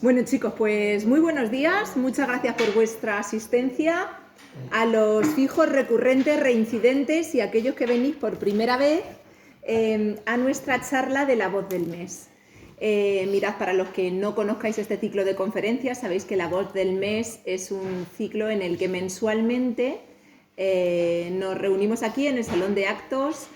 Bueno, chicos, pues muy buenos días, muchas gracias por vuestra asistencia, a los fijos, recurrentes, reincidentes y a aquellos que venís por primera vez a nuestra charla de la voz del mes. Mirad, para los que no conozcáis este ciclo de conferencias, sabéis que la voz del mes es un ciclo en el que mensualmente nos reunimos aquí en el Salón de Actos,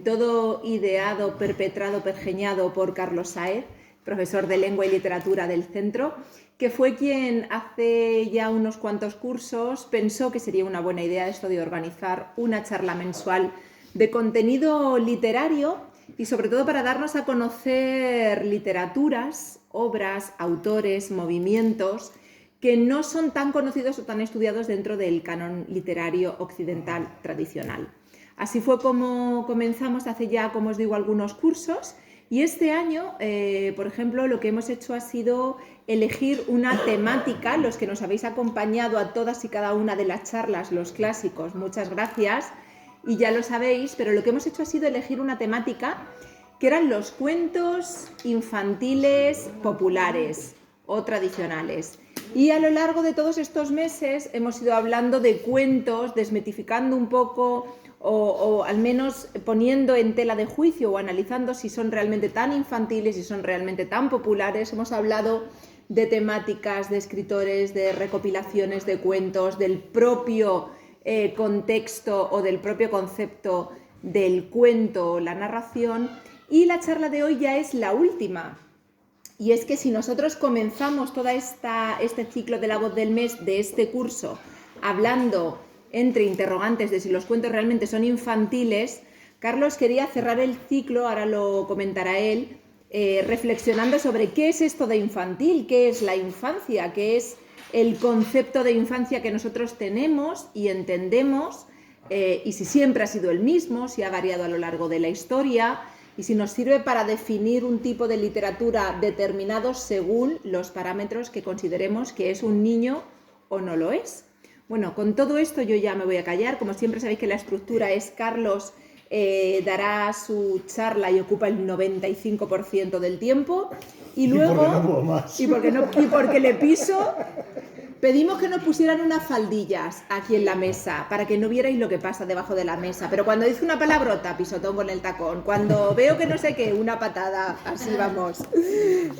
todo ideado, perpetrado, pergeñado por Carlos Sáez, profesor de Lengua y Literatura del centro, que fue quien hace ya unos cuantos cursos pensó que sería una buena idea esto de organizar una charla mensual de contenido literario y sobre todo para darnos a conocer literaturas, obras, autores, movimientos que no son tan conocidos o tan estudiados dentro del canon literario occidental tradicional. Así fue como comenzamos hace ya, como os digo, algunos cursos. Y este año, por ejemplo, lo que hemos hecho ha sido elegir una temática. Los que nos habéis acompañado a todas y cada una de las charlas, los clásicos, muchas gracias, y ya lo sabéis, pero lo que hemos hecho ha sido elegir una temática que eran los cuentos infantiles populares o tradicionales. Y a lo largo de todos estos meses hemos ido hablando de cuentos, desmitificando un poco o al menos poniendo en tela de juicio o analizando si son realmente tan infantiles, si son realmente tan populares. Hemos hablado de temáticas, de escritores, de recopilaciones de cuentos, del propio contexto o del propio concepto del cuento o la narración. Y la charla de hoy ya es la última. Y es que si nosotros comenzamos todo este ciclo de la voz del mes de este curso hablando entre interrogantes de si los cuentos realmente son infantiles, Carlos quería cerrar el ciclo, ahora lo comentará él, reflexionando sobre qué es esto de infantil, qué es la infancia, qué es el concepto de infancia que nosotros tenemos y entendemos, y si siempre ha sido el mismo, si ha variado a lo largo de la historia, y si nos sirve para definir un tipo de literatura determinado según los parámetros que consideremos que es un niño o no lo es. Bueno, con todo esto yo ya me voy a callar. Como siempre sabéis que la estructura es Carlos dará su charla y ocupa el 95% del tiempo. Y luego, porque no puedo más. y porque le piso, pedimos que nos pusieran unas faldillas aquí en la mesa para que no vierais lo que pasa debajo de la mesa. Pero cuando dice una palabrota, pisotón con el tacón. Cuando veo que no sé qué, una patada, así vamos.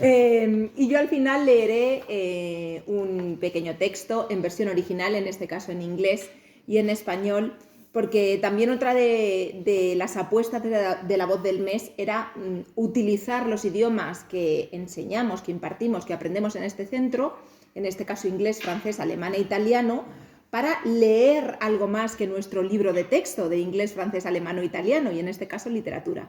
Y yo al final leeré un pequeño texto en versión original, en este caso en inglés y en español, porque también otra de las apuestas de la voz del mes era utilizar los idiomas que enseñamos, que impartimos, que aprendemos en este centro, en este caso inglés, francés, alemán e italiano, para leer algo más que nuestro libro de texto de inglés, francés, alemán o italiano, y en este caso literatura.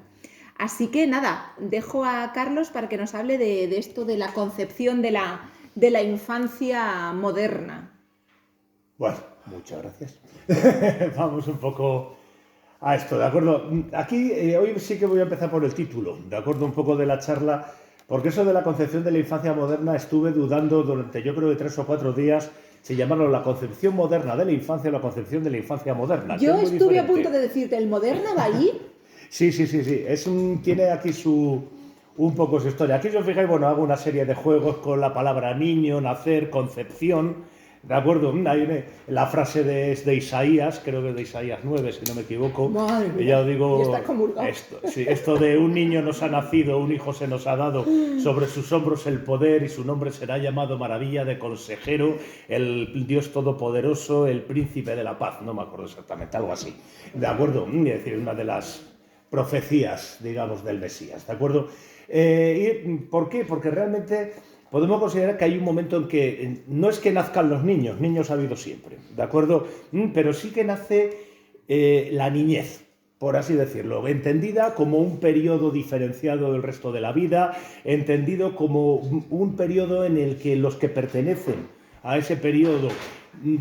Así que nada, dejo a Carlos para que nos hable de esto, de la concepción de la infancia moderna. Bueno, muchas gracias. Vamos un poco a esto, ¿de acuerdo? Aquí hoy sí que voy a empezar por el título, ¿de acuerdo? Un poco de la charla, porque eso de la concepción de la infancia moderna estuve dudando durante yo creo de 3 o 4 días si llamarlo la concepción moderna de la infancia o la concepción de la infancia moderna. Yo estuve a punto de decirte, ¿el moderna va allí? Sí. Tiene aquí un poco su historia. Aquí, si os fijáis, bueno, hago una serie de juegos con la palabra niño, nacer, concepción. ¿De acuerdo? Hay la frase es de Isaías, creo que es de Isaías 9, si no me equivoco. Madre mía, ya os digo, y está comulgado. Esto de un niño nos ha nacido, un hijo se nos ha dado, sobre sus hombros el poder y su nombre será llamado Maravilla de Consejero, el Dios Todopoderoso, el Príncipe de la Paz. No me acuerdo exactamente, algo así. ¿De acuerdo? Es decir, una de las profecías, digamos, del Mesías. ¿De acuerdo? ¿Y por qué? Porque realmente podemos considerar que hay un momento en que no es que nazcan los niños ha habido siempre, ¿de acuerdo? Pero sí que nace la niñez, por así decirlo, entendida como un periodo diferenciado del resto de la vida, entendido como un periodo en el que los que pertenecen a ese periodo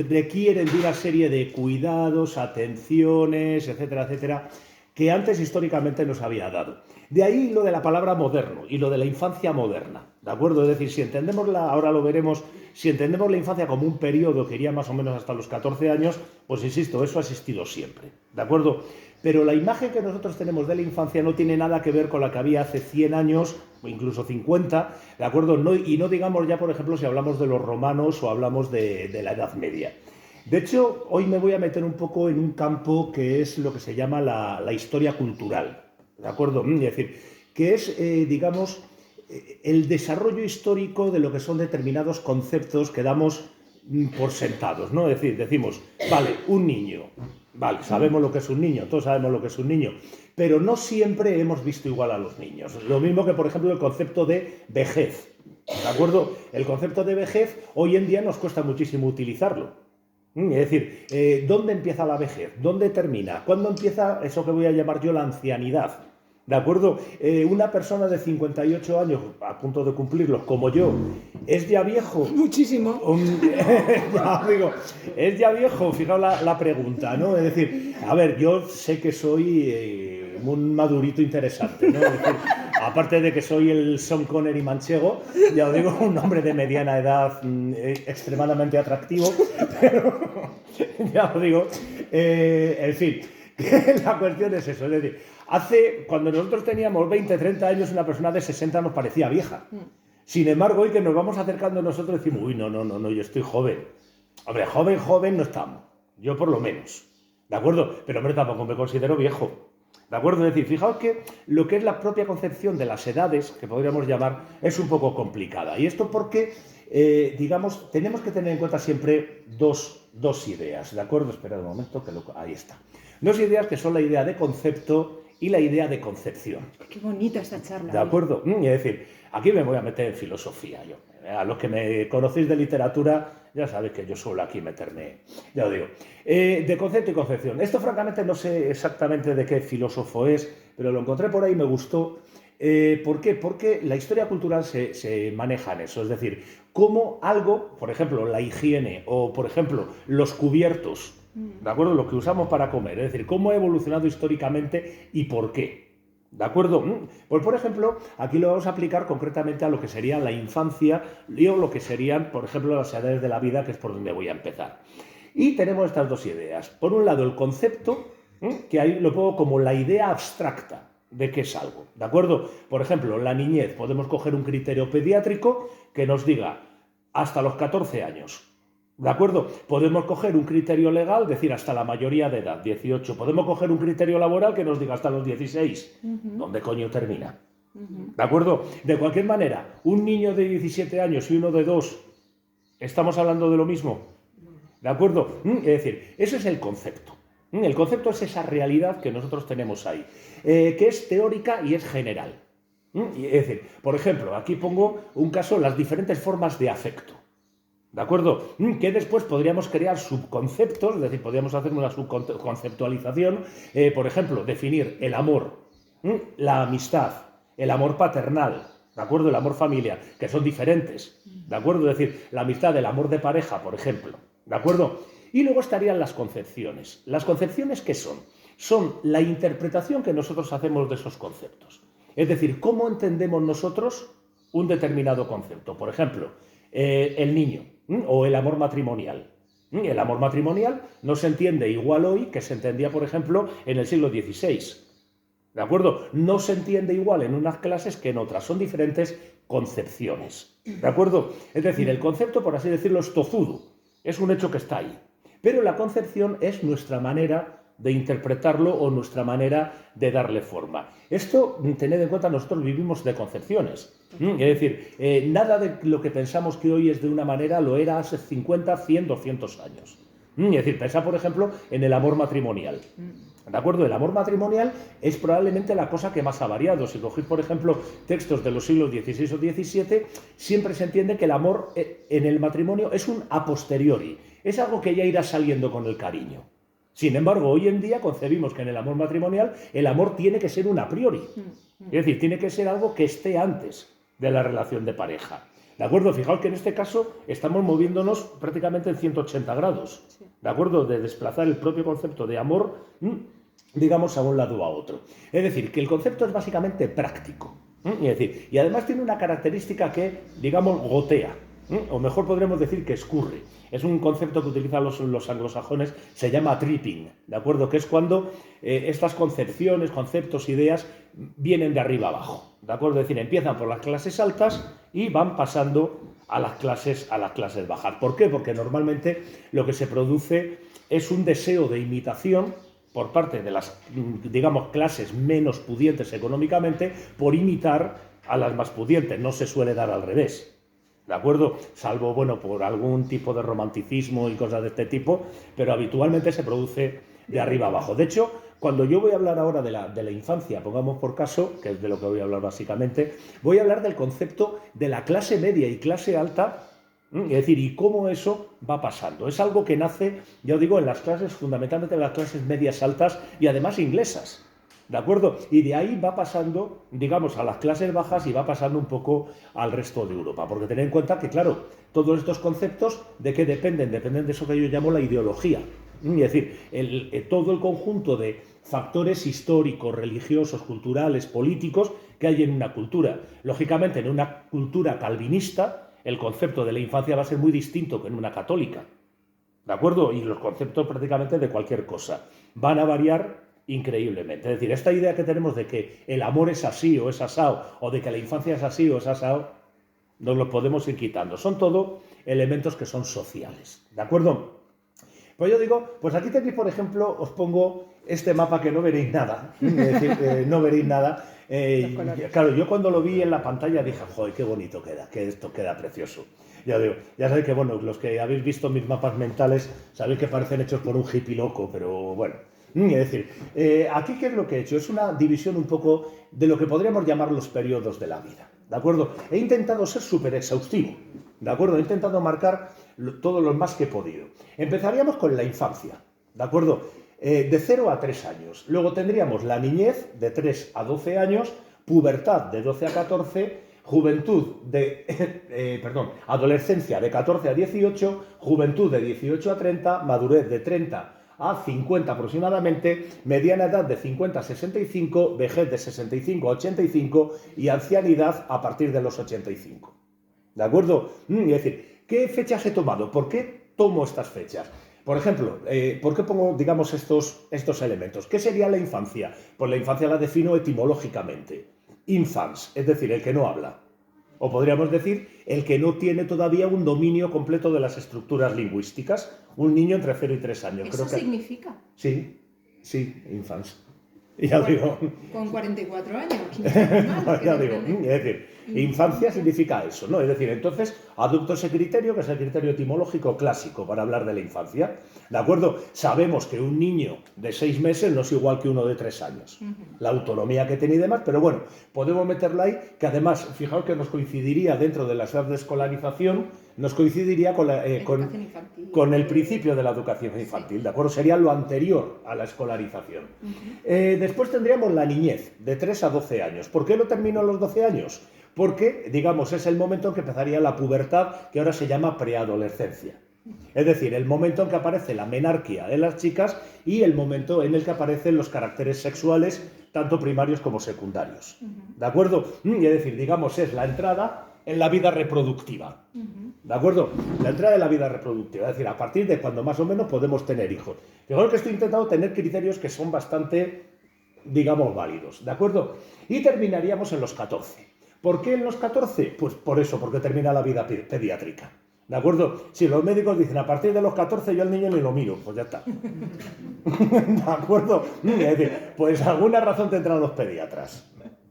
requieren de una serie de cuidados, atenciones, etcétera, etcétera, que antes históricamente nos había dado. De ahí lo de la palabra moderno y lo de la infancia moderna, ¿de acuerdo? Es decir, si entendemos ahora lo veremos, si entendemos la infancia como un periodo que iría más o menos hasta los 14 años, pues insisto, eso ha existido siempre, ¿de acuerdo? Pero la imagen que nosotros tenemos de la infancia no tiene nada que ver con la que había hace 100 años, incluso 50, ¿de acuerdo? No, y no digamos ya, por ejemplo, si hablamos de los romanos o hablamos de la Edad Media. De hecho, hoy me voy a meter un poco en un campo que es lo que se llama la historia cultural, ¿de acuerdo? Es decir, que es, digamos, el desarrollo histórico de lo que son determinados conceptos que damos por sentados, ¿no? Es decir, decimos, vale, un niño, vale, sabemos lo que es un niño, todos sabemos lo que es un niño, pero no siempre hemos visto igual a los niños. Lo mismo que, por ejemplo, el concepto de vejez, ¿de acuerdo? El concepto de vejez hoy en día nos cuesta muchísimo utilizarlo. Es decir, ¿dónde empieza la vejez? ¿Dónde termina? ¿Cuándo empieza eso que voy a llamar yo la ancianidad? ¿De acuerdo? Una persona de 58 años, a punto de cumplirlos, como yo, ¿es ya viejo? Muchísimo. Ya digo, ¿es ya viejo? Fijaos la pregunta, ¿no? Es decir, a ver, yo sé que soy un madurito interesante, ¿no? Es decir, aparte de que soy el Sean Connery manchego, ya os digo, un hombre de mediana edad extremadamente atractivo, pero ya os digo, en fin, la cuestión es eso, es decir, cuando nosotros teníamos 20, 30 años, una persona de 60 nos parecía vieja. Sin embargo, hoy que nos vamos acercando nosotros decimos, uy, no, yo estoy joven. Hombre, joven no estamos, yo por lo menos, ¿de acuerdo? Pero hombre, tampoco me considero viejo. ¿De acuerdo? Es decir, fijaos que lo que es la propia concepción de las edades, que podríamos llamar, es un poco complicada. Y esto porque, digamos, tenemos que tener en cuenta siempre dos ideas, ¿de acuerdo? Esperad un momento, ahí está. Dos ideas que son la idea de concepto y la idea de concepción. Qué bonita esta charla. ¿De acuerdo? Es decir, aquí me voy a meter en filosofía yo. A los que me conocéis de literatura, ya sabéis que yo suelo aquí meterme, ya os digo. De concepto y concepción. Esto francamente no sé exactamente de qué filósofo es, pero lo encontré por ahí y me gustó. ¿Por qué? Porque la historia cultural se maneja en eso. Es decir, cómo algo, por ejemplo, la higiene o, por ejemplo, los cubiertos, ¿de acuerdo? Lo que usamos para comer. Es decir, cómo ha evolucionado históricamente y por qué. ¿De acuerdo? Pues, por ejemplo, aquí lo vamos a aplicar concretamente a lo que sería la infancia y o lo que serían, por ejemplo, las edades de la vida, que es por donde voy a empezar. Y tenemos estas dos ideas. Por un lado, el concepto, que ahí lo pongo como la idea abstracta de qué es algo. ¿De acuerdo? Por ejemplo, la niñez. Podemos coger un criterio pediátrico que nos diga hasta los 14 años. ¿De acuerdo? Podemos coger un criterio legal, decir hasta la mayoría de edad, 18. Podemos coger un criterio laboral que nos diga hasta los 16. ¿Dónde coño termina? ¿De acuerdo? De cualquier manera, un niño de 17 años y uno de 2, ¿estamos hablando de lo mismo? ¿De acuerdo? Es decir, ese es el concepto. El concepto es esa realidad que nosotros tenemos ahí, que es teórica y es general. Es decir, por ejemplo, aquí pongo un caso, las diferentes formas de afecto. ¿De acuerdo? Que después podríamos crear subconceptos, es decir, podríamos hacer una subconceptualización, por ejemplo, definir el amor, la amistad, el amor paternal, ¿de acuerdo? El amor familiar, que son diferentes, ¿de acuerdo? Es decir, la amistad, el amor de pareja, por ejemplo, ¿de acuerdo? Y luego estarían las concepciones. ¿Las concepciones qué son? Son la interpretación que nosotros hacemos de esos conceptos. Es decir, cómo entendemos nosotros un determinado concepto. Por ejemplo, el niño o el amor matrimonial. El amor matrimonial no se entiende igual hoy que se entendía, por ejemplo, en el siglo XVI. ¿De acuerdo? No se entiende igual en unas clases que en otras. Son diferentes concepciones. ¿De acuerdo? Es decir, el concepto, por así decirlo, es tozudo. Es un hecho que está ahí. Pero la concepción es nuestra manera de interpretarlo o nuestra manera de darle forma. Esto, tened en cuenta, nosotros vivimos de concepciones. Es decir, nada de lo que pensamos que hoy es de una manera lo era hace 50, 100, 200 años. Es decir, pensad, por ejemplo, en el amor matrimonial. ¿De acuerdo? El amor matrimonial es probablemente la cosa que más ha variado. Si cogéis, por ejemplo, textos de los siglos XVI o XVII, siempre se entiende que el amor en el matrimonio es un a posteriori. Es algo que ya irá saliendo con el cariño. Sin embargo, hoy en día concebimos que en el amor matrimonial el amor tiene que ser un a priori. Es decir, tiene que ser algo que esté antes de la relación de pareja. ¿De acuerdo? Fijaos que en este caso estamos moviéndonos prácticamente en 180 grados. ¿De acuerdo? De desplazar el propio concepto de amor, digamos, a un lado o a otro. Es decir, que el concepto es básicamente práctico. Es decir, y además tiene una característica que, digamos, gotea. O mejor podremos decir que escurre. Es un concepto que utilizan los anglosajones, se llama dripping, ¿de acuerdo? Que es cuando estas concepciones, conceptos, ideas vienen de arriba abajo. ¿de acuerdo? Es decir, empiezan por las clases altas y van pasando a las clases bajas. ¿Por qué? Porque normalmente lo que se produce es un deseo de imitación por parte de las, digamos, clases menos pudientes económicamente por imitar a las más pudientes. No se suele dar al revés, ¿de acuerdo? Salvo, bueno, por algún tipo de romanticismo y cosas de este tipo, pero habitualmente se produce de arriba abajo. De hecho, cuando yo voy a hablar ahora de la infancia, pongamos por caso, que es de lo que voy a hablar básicamente, voy a hablar del concepto de la clase media y clase alta, es decir, y cómo eso va pasando. Es algo que nace, ya os digo, en las clases, fundamentalmente en las clases medias altas y además inglesas, ¿de acuerdo? Y de ahí va pasando, digamos, a las clases bajas y va pasando un poco al resto de Europa. Porque tened en cuenta que, claro, todos estos conceptos, ¿de qué dependen? Dependen de eso que yo llamo la ideología. Es decir, todo el conjunto de factores históricos, religiosos, culturales, políticos que hay en una cultura. Lógicamente, en una cultura calvinista, el concepto de la infancia va a ser muy distinto que en una católica, ¿de acuerdo? Y los conceptos prácticamente de cualquier cosa van a variar increíblemente. Es decir, esta idea que tenemos de que el amor es así o es asao, o de que la infancia es así o es asao, nos lo podemos ir quitando. Son todo elementos que son sociales, ¿de acuerdo? Pues yo digo, pues aquí tenéis, por ejemplo, os pongo este mapa que no veréis nada, es decir, no veréis nada. Claro, yo cuando lo vi en la pantalla dije, joder, qué bonito queda, que esto queda precioso. Ya digo, ya sabéis que, bueno, los que habéis visto mis mapas mentales, sabéis que parecen hechos por un hippie loco, pero bueno. Es decir, aquí ¿qué es lo que he hecho? Es una división un poco de lo que podríamos llamar los periodos de la vida, ¿de acuerdo? He intentado ser súper exhaustivo, ¿de acuerdo? He intentado marcar todo lo más que he podido. Empezaríamos con la infancia, ¿de acuerdo? De 0 a 3 años. Luego tendríamos la niñez, de 3 a 12 años, pubertad, de 12 a 14, juventud, adolescencia, de 14 a 18, juventud, de 18 a 30, madurez, de 30 a 50 aproximadamente, mediana edad de 50 a 65, vejez de 65 a 85 y ancianidad a partir de los 85. ¿De acuerdo? Es decir, ¿qué fechas he tomado? ¿Por qué tomo estas fechas? Por ejemplo, ¿por qué pongo, digamos, estos elementos? ¿Qué sería la infancia? Pues la infancia la defino etimológicamente. Infans, es decir, el que no habla. O podríamos decir, el que no tiene todavía un dominio completo de las estructuras lingüísticas. Un niño entre 0 y 3 años. ¿Eso significa? Sí, infans. Ya digo. Con 44 años. Ya digo, es decir, infancia significa eso, ¿no? Es decir, entonces adopto ese criterio, que es el criterio etimológico clásico para hablar de la infancia, ¿de acuerdo? Sabemos que un niño de 6 meses no es igual que uno de 3 años. La autonomía que tiene y demás, pero bueno, podemos meterla ahí, que además, fijaos que nos coincidiría dentro de la edad de escolarización, nos coincidiría con el principio de la educación infantil, ¿de acuerdo? Sería lo anterior a la escolarización. Después tendríamos la niñez, de 3 a 12 años. ¿Por qué no termino a los 12 años? Porque, digamos, es el momento en que empezaría la pubertad, que ahora se llama preadolescencia. Es decir, el momento en que aparece la menarquia en las chicas y el momento en el que aparecen los caracteres sexuales, tanto primarios como secundarios. ¿De acuerdo? Es decir, digamos, es la entrada en la vida reproductiva. ¿De acuerdo? La entrada en la vida reproductiva. Es decir, a partir de cuando más o menos podemos tener hijos. Fijaos que estoy intentando tener criterios que son bastante, digamos, válidos. ¿De acuerdo? Y terminaríamos en los 14. ¿Por qué en los 14? Pues por eso, porque termina la vida pediátrica. ¿De acuerdo? Si los médicos dicen a partir de los 14 yo al niño ni lo miro, pues ya está. ¿De acuerdo? Es decir, pues alguna razón tendrán los pediatras.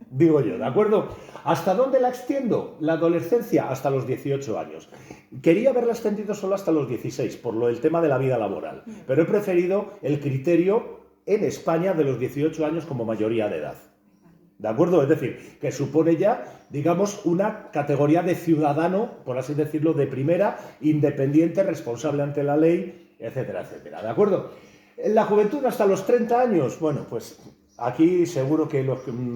Digo yo, ¿de acuerdo? ¿Hasta dónde la extiendo? La adolescencia hasta los 18 años. Quería haberla extendido solo hasta los 16, por el tema de la vida laboral, pero he preferido el criterio en España de los 18 años como mayoría de edad. ¿De acuerdo? Es decir, que supone ya, digamos, una categoría de ciudadano, por así decirlo, de primera, independiente, responsable ante la ley, etcétera, etcétera. ¿De acuerdo? La juventud hasta los 30 años, bueno, pues aquí seguro que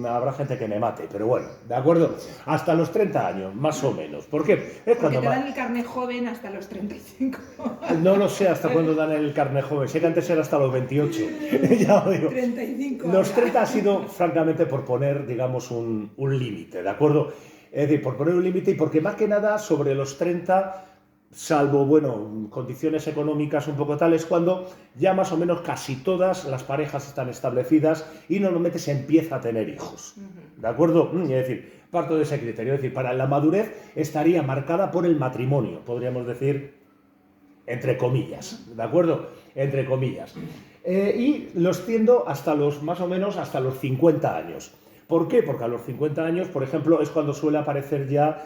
habrá gente que me mate, pero bueno, ¿de acuerdo? Hasta los 30 años, más o menos. ¿Por qué? Porque te dan el carnet joven hasta los 35. No lo sé hasta cuándo dan el carnet joven. Sé que antes era hasta los 28. Ya lo digo. 35. Los 30 ha sido, francamente, por poner, digamos, un límite, ¿de acuerdo? Es decir, por poner un límite y porque más que nada sobre los 30 salvo, bueno, condiciones económicas un poco tales, cuando ya más o menos casi todas las parejas están establecidas y normalmente se empieza a tener hijos. ¿De acuerdo? Es decir, parto de ese criterio. Es decir, para la madurez estaría marcada por el matrimonio, podríamos decir, entre comillas. ¿De acuerdo? Entre comillas. Y lo extiendo hasta más o menos hasta los 50 años. ¿Por qué? Porque a los 50 años, por ejemplo, es cuando suele aparecer ya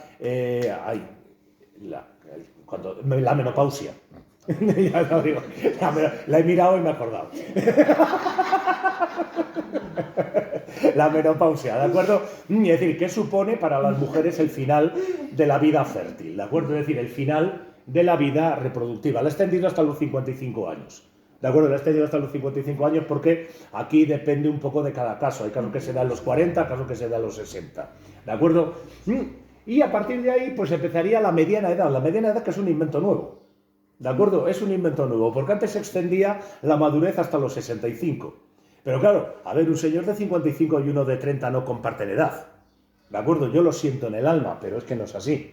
la menopausia. Ya lo digo, la he mirado y me he acordado. La menopausia, ¿de acuerdo? Es decir, ¿qué supone para las mujeres el final de la vida fértil? ¿De acuerdo? Es decir, el final de la vida reproductiva. La he extendido hasta los 55 años. ¿De acuerdo? La he extendido hasta los 55 años porque aquí depende un poco de cada caso. Hay casos que se dan a los 40, casos que se dan a los 60. ¿De acuerdo? Y a partir de ahí, pues empezaría la mediana edad. La mediana edad, que es un invento nuevo. ¿De acuerdo? Es un invento nuevo, porque antes se extendía la madurez hasta los 65. Pero claro, a ver, un señor de 55 y uno de 30 no comparten edad. ¿De acuerdo? Yo lo siento en el alma, pero es que no es así.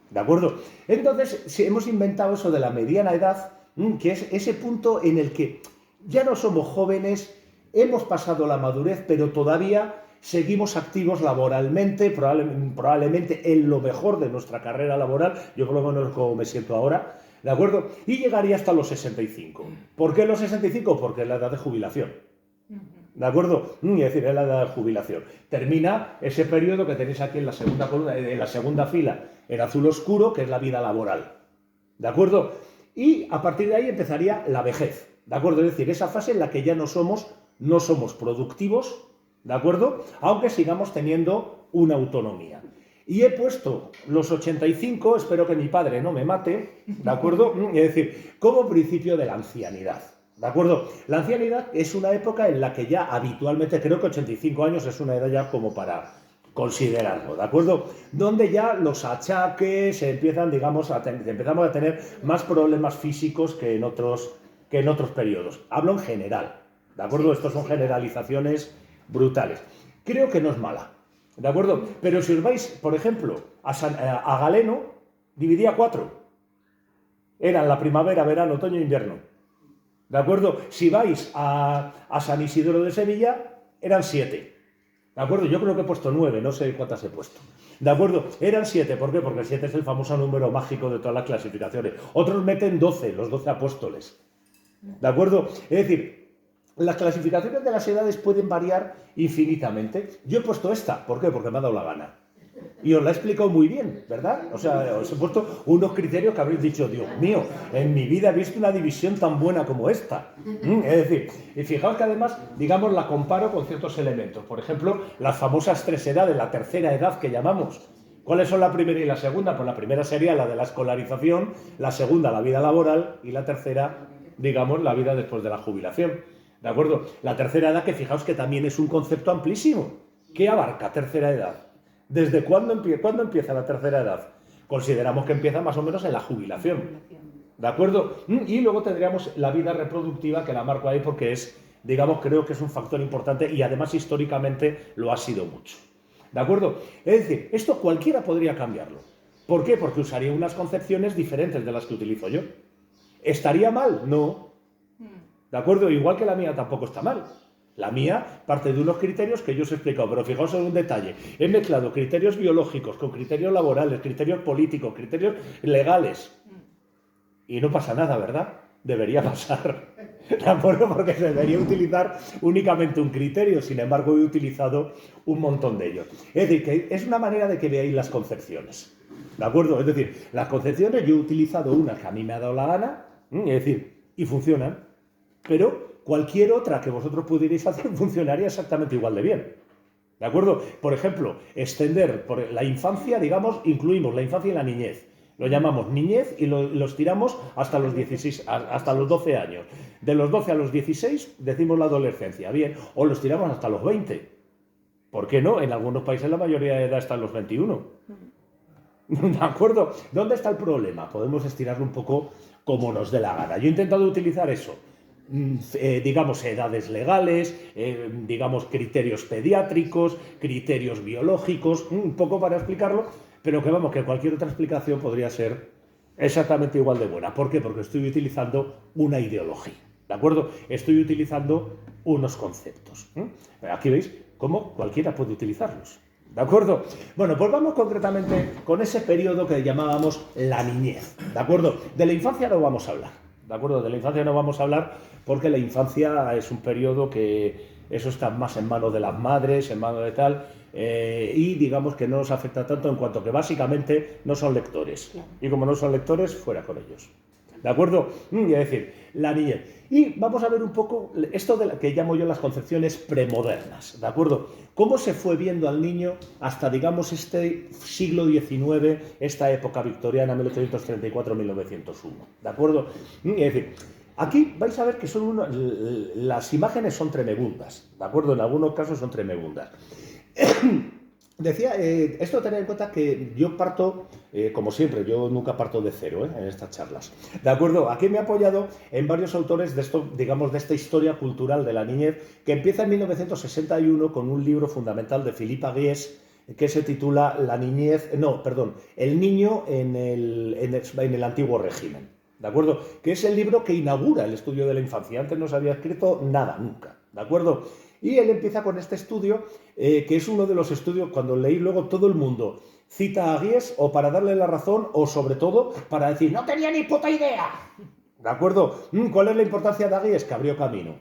¿De acuerdo? Entonces, si hemos inventado eso de la mediana edad, que es ese punto en el que ya no somos jóvenes, hemos pasado la madurez, pero todavía seguimos activos laboralmente, probablemente en lo mejor de nuestra carrera laboral, yo por lo menos como me siento ahora, ¿de acuerdo? Y llegaría hasta los 65. ¿Por qué los 65? Porque es la edad de jubilación. ¿De acuerdo? Es decir, es la edad de jubilación. Termina ese periodo que tenéis aquí en la segunda columna, en la segunda fila, en azul oscuro, que es la vida laboral. ¿De acuerdo? Y a partir de ahí empezaría la vejez. ¿De acuerdo? Es decir, esa fase en la que ya no somos productivos, ¿de acuerdo? Aunque sigamos teniendo una autonomía. Y he puesto los 85, espero que mi padre no me mate, ¿de acuerdo? Es decir, como principio de la ancianidad. ¿De acuerdo? La ancianidad es una época en la que ya habitualmente, creo que 85 años es una edad ya como para considerarlo, ¿de acuerdo? Donde ya los achaques empiezan, digamos, empezamos a tener más problemas físicos que en otros periodos. Hablo en general, ¿de acuerdo? Estos son generalizaciones brutales. Creo que no es mala, ¿de acuerdo? Pero si os vais, por ejemplo, a Galeno, dividía 4. Eran la primavera, verano, otoño e invierno. ¿De acuerdo? Si vais a San Isidro de Sevilla, eran 7. ¿De acuerdo? Yo creo que he puesto 9, no sé cuántas he puesto. ¿De acuerdo? Eran 7, ¿por qué? Porque el 7 es el famoso número mágico de todas las clasificaciones. Otros meten 12, los 12 apóstoles. ¿De acuerdo? Es decir, las clasificaciones de las edades pueden variar infinitamente. Yo he puesto esta, ¿por qué? Porque me ha dado la gana. Y os la he explicado muy bien, ¿verdad? O sea, os he puesto unos criterios que habréis dicho, Dios mío, en mi vida he visto una división tan buena como esta. Es decir, y fijaos que además, digamos, la comparo con ciertos elementos. Por ejemplo, las famosas 3 edades, la tercera edad que llamamos. ¿Cuáles son la primera y la segunda? Pues la primera sería la de la escolarización, la segunda la vida laboral y la tercera, digamos, la vida después de la jubilación. ¿De acuerdo? La tercera edad, que fijaos que también es un concepto amplísimo. ¿Qué abarca tercera edad? ¿Desde cuándo empieza la tercera edad? Consideramos que empieza más o menos en la jubilación. ¿De acuerdo? Y luego tendríamos la vida reproductiva, que la marco ahí porque es, digamos, creo que es un factor importante y además históricamente lo ha sido mucho. ¿De acuerdo? Es decir, esto cualquiera podría cambiarlo. ¿Por qué? Porque usaría unas concepciones diferentes de las que utilizo yo. ¿Estaría mal? No. ¿De acuerdo? Igual que la mía tampoco está mal. La mía parte de unos criterios que yo os he explicado, pero fijaos en un detalle. He mezclado criterios biológicos con criterios laborales, criterios políticos, criterios legales. Y no pasa nada, ¿verdad? Debería pasar. ¿De acuerdo? Porque se debería utilizar únicamente un criterio, sin embargo he utilizado un montón de ellos. Es decir, que es una manera de que veáis las concepciones. ¿De acuerdo? Es decir, las concepciones yo he utilizado una que a mí me ha dado la gana, es decir, y funcionan, pero cualquier otra que vosotros pudierais hacer funcionaría exactamente igual de bien. ¿De acuerdo? Por ejemplo, extender por la infancia, digamos, incluimos la infancia y la niñez. Lo llamamos niñez y los tiramos hasta los 16, hasta los 12 años. De los 12 a los 16 decimos la adolescencia, bien, o los tiramos hasta los 20. ¿Por qué no? En algunos países la mayoría de edad está en los 21. ¿De acuerdo? ¿Dónde está el problema? Podemos estirarlo un poco como nos dé la gana. Yo he intentado utilizar eso. Digamos, edades legales, digamos, criterios pediátricos, criterios biológicos, un poco para explicarlo, pero que vamos, que cualquier otra explicación podría ser exactamente igual de buena. ¿Por qué? Porque estoy utilizando una ideología, ¿de acuerdo? Estoy utilizando unos conceptos. Aquí veis cómo cualquiera puede utilizarlos, ¿de acuerdo? Bueno, pues vamos concretamente con ese periodo que llamábamos la niñez, ¿de acuerdo? De la infancia no vamos a hablar, ¿de acuerdo? De la infancia no vamos a hablar porque la infancia es un periodo que eso está más en manos de las madres, en manos de tal, y digamos que no nos afecta tanto en cuanto que básicamente no son lectores. Y como no son lectores, fuera con ellos. ¿De acuerdo? Es decir, la niñez. Y vamos a ver un poco esto de lo que llamo yo las concepciones premodernas, ¿de acuerdo? Cómo se fue viendo al niño hasta, digamos, este siglo XIX, esta época victoriana, 1834-1901, ¿de acuerdo? Es decir, aquí vais a ver que las imágenes son tremebundas, ¿de acuerdo? En algunos casos son tremebundas. Decía, esto tener en cuenta que yo parto, como siempre, yo nunca parto de cero en estas charlas. ¿De acuerdo? Aquí me he apoyado en varios autores de esto, digamos, de esta historia cultural de la niñez, que empieza en 1961 con un libro fundamental de Philippe Aguies, que se titula El niño en el antiguo régimen. ¿De acuerdo? Que es el libro que inaugura el estudio de la infancia. Antes no se había escrito nada, nunca. ¿De acuerdo? Y él empieza con este estudio, que es uno de los estudios, cuando leí luego todo el mundo cita a Aguies o para darle la razón o sobre todo para decir, no tenía ni puta idea. ¿De acuerdo? ¿Cuál es la importancia de Aguies? Que abrió camino.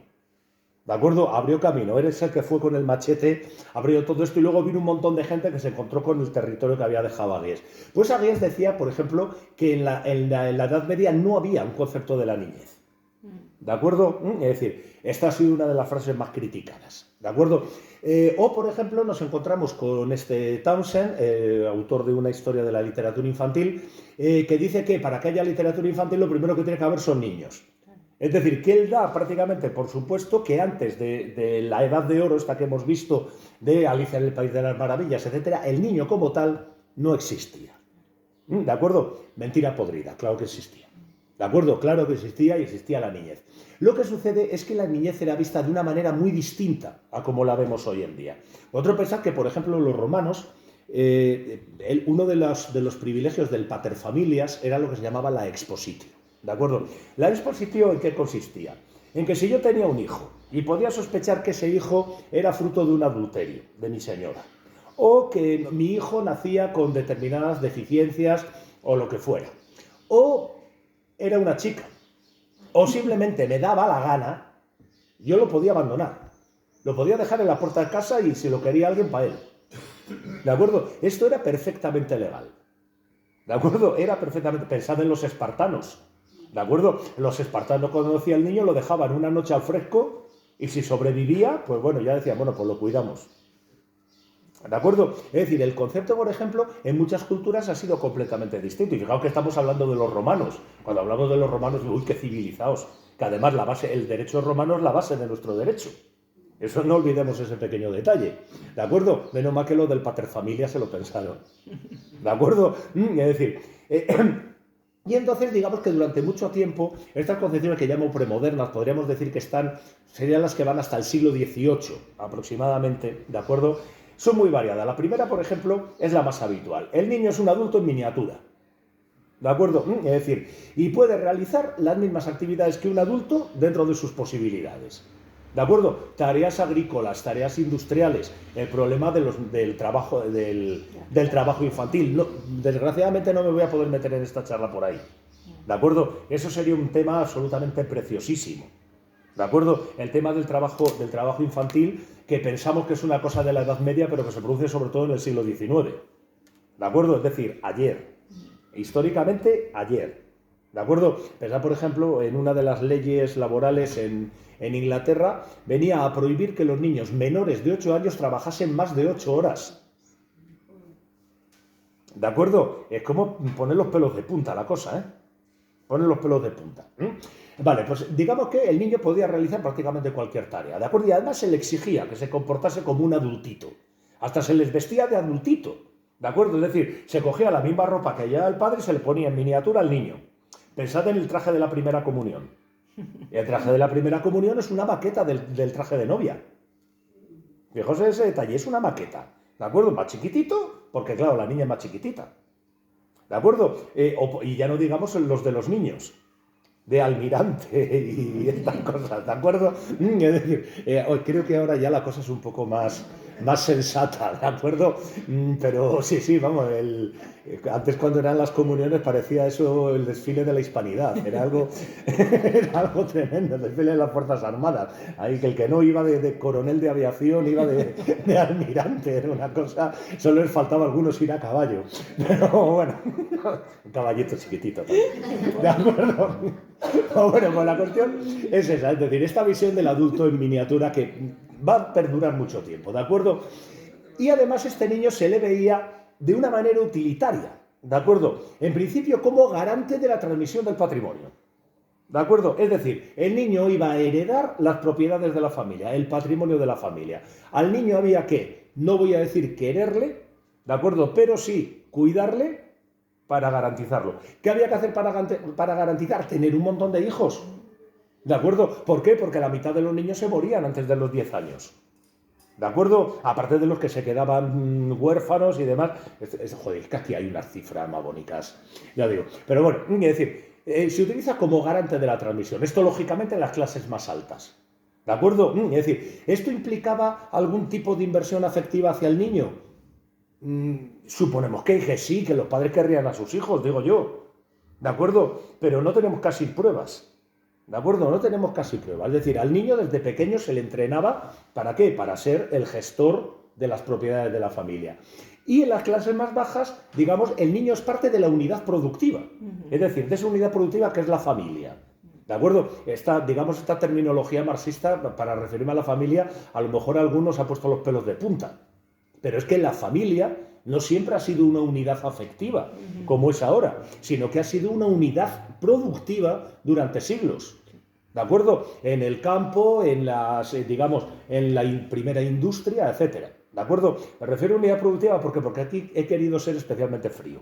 ¿De acuerdo? Abrió camino. Eres el que fue con el machete, abrió todo esto y luego vino un montón de gente que se encontró con el territorio que había dejado Aguies. Pues Aguies decía, por ejemplo, que en la Edad Media no había un concepto de la niñez. ¿De acuerdo? Es decir, esta ha sido una de las frases más criticadas. ¿De acuerdo? O, por ejemplo, nos encontramos con este Townsend, autor de una historia de la literatura infantil, que dice que para que haya literatura infantil lo primero que tiene que haber son niños. Es decir, que él da prácticamente, por supuesto, que antes de la Edad de Oro, esta que hemos visto, de Alicia en el País de las Maravillas, etcétera, el niño como tal no existía. ¿De acuerdo? Mentira podrida, claro que existía. ¿De acuerdo? Claro que existía y existía la niñez. Lo que sucede es que la niñez era vista de una manera muy distinta a como la vemos hoy en día. Otro pensar que, por ejemplo, los romanos, uno de los privilegios del paterfamilias era lo que se llamaba la expositio. ¿De acuerdo? La expositio, ¿en qué consistía? En que si yo tenía un hijo y podía sospechar que ese hijo era fruto de un adulterio de mi señora, o que mi hijo nacía con determinadas deficiencias o lo que fuera, o era una chica, o simplemente me daba la gana, yo lo podía abandonar. Lo podía dejar en la puerta de casa y si lo quería alguien, para él. ¿De acuerdo? Esto era perfectamente legal. ¿De acuerdo? Era perfectamente... Pensad en los espartanos. ¿De acuerdo? Los espartanos cuando nacía el niño lo dejaban una noche al fresco y si sobrevivía, pues bueno, ya decían, bueno, pues lo cuidamos. ¿De acuerdo? Es decir, el concepto, por ejemplo, en muchas culturas ha sido completamente distinto. Y fijaos que estamos hablando de los romanos. Cuando hablamos de los romanos, uy, qué civilizados. Que además el derecho romano es la base de nuestro derecho. Eso no olvidemos ese pequeño detalle. ¿De acuerdo? Menos mal que lo del paterfamilia se lo pensaron. ¿De acuerdo? Es decir... Y entonces, digamos que durante mucho tiempo, estas concepciones que llamo premodernas, podríamos decir que serían las que van hasta el siglo XVIII aproximadamente, ¿de acuerdo? Son muy variadas. La primera, por ejemplo, es la más habitual. El niño es un adulto en miniatura. ¿De acuerdo? Es decir, y puede realizar las mismas actividades que un adulto dentro de sus posibilidades. ¿De acuerdo? Tareas agrícolas, tareas industriales, el problema del trabajo infantil. No, desgraciadamente no me voy a poder meter en esta charla por ahí. ¿De acuerdo? Eso sería un tema absolutamente preciosísimo. ¿De acuerdo? El tema del trabajo infantil, que pensamos que es una cosa de la Edad Media, pero que se produce sobre todo en el siglo XIX. ¿De acuerdo? Es decir, ayer. Históricamente, ayer. ¿De acuerdo? Pensad, por ejemplo, en una de las leyes laborales en Inglaterra, venía a prohibir que los niños menores de 8 años trabajasen más de 8 horas. ¿De acuerdo? Es como poner los pelos de punta la cosa, ¿eh? Poner los pelos de punta. Vale, pues digamos que el niño podía realizar prácticamente cualquier tarea, ¿de acuerdo? Y además se le exigía que se comportase como un adultito. Hasta se les vestía de adultito, ¿de acuerdo? Es decir, se cogía la misma ropa que llevaba el padre y se le ponía en miniatura al niño. Pensad en el traje de la primera comunión. El traje de la primera comunión es una maqueta del traje de novia. Fijaos ese detalle, es una maqueta. ¿De acuerdo? Más chiquitito, porque claro, la niña es más chiquitita. ¿De acuerdo? Y ya no digamos los de los niños, de almirante y estas cosas, ¿de acuerdo? Es decir, creo que ahora ya la cosa es un poco más sensata, ¿de acuerdo? Pero sí, vamos, antes cuando eran las comuniones parecía eso el desfile de la hispanidad, era algo tremendo, el desfile de las Fuerzas Armadas, ahí que el que no iba de coronel de aviación iba de almirante, era una cosa, solo les faltaba a algunos ir a caballo, pero bueno, un caballito chiquitito también, ¿de acuerdo? Bueno, pues la cuestión es esa, es decir, esta visión del adulto en miniatura que va a perdurar mucho tiempo, ¿de acuerdo? Y además este niño se le veía de una manera utilitaria, ¿de acuerdo? En principio como garante de la transmisión del patrimonio, ¿de acuerdo? Es decir, el niño iba a heredar las propiedades de la familia, el patrimonio de la familia. Al niño había que, no voy a decir quererle, ¿de acuerdo? Pero sí cuidarle para garantizarlo. ¿Qué había que hacer para garantizar? Tener un montón de hijos. ¿De acuerdo? ¿Por qué? Porque la mitad de los niños se morían antes de los 10 años. ¿De acuerdo? Aparte de los que se quedaban huérfanos y demás. Joder, es que aquí hay unas cifras más bonitas. Ya digo. Pero bueno, es decir, se utiliza como garante de la transmisión. Esto, lógicamente, en las clases más altas. ¿De acuerdo? Es decir, ¿esto implicaba algún tipo de inversión afectiva hacia el niño? Suponemos que sí, que los padres querrían a sus hijos, digo yo. ¿De acuerdo? Pero no tenemos casi pruebas. ¿De acuerdo? No tenemos casi pruebas. Es decir, al niño desde pequeño se le entrenaba, ¿para qué? Para ser el gestor de las propiedades de la familia. Y en las clases más bajas, digamos, el niño es parte de la unidad productiva. Es decir, de esa unidad productiva que es la familia. ¿De acuerdo? Esta terminología marxista, para referirme a la familia, a lo mejor a algunos ha puesto los pelos de punta. Pero es que la familia no siempre ha sido una unidad afectiva, como es ahora, sino que ha sido una unidad productiva durante siglos. ¿De acuerdo? En el campo, en las, en la primera industria, etcétera. ¿De acuerdo? Me refiero a unidad productiva porque aquí he querido ser especialmente frío.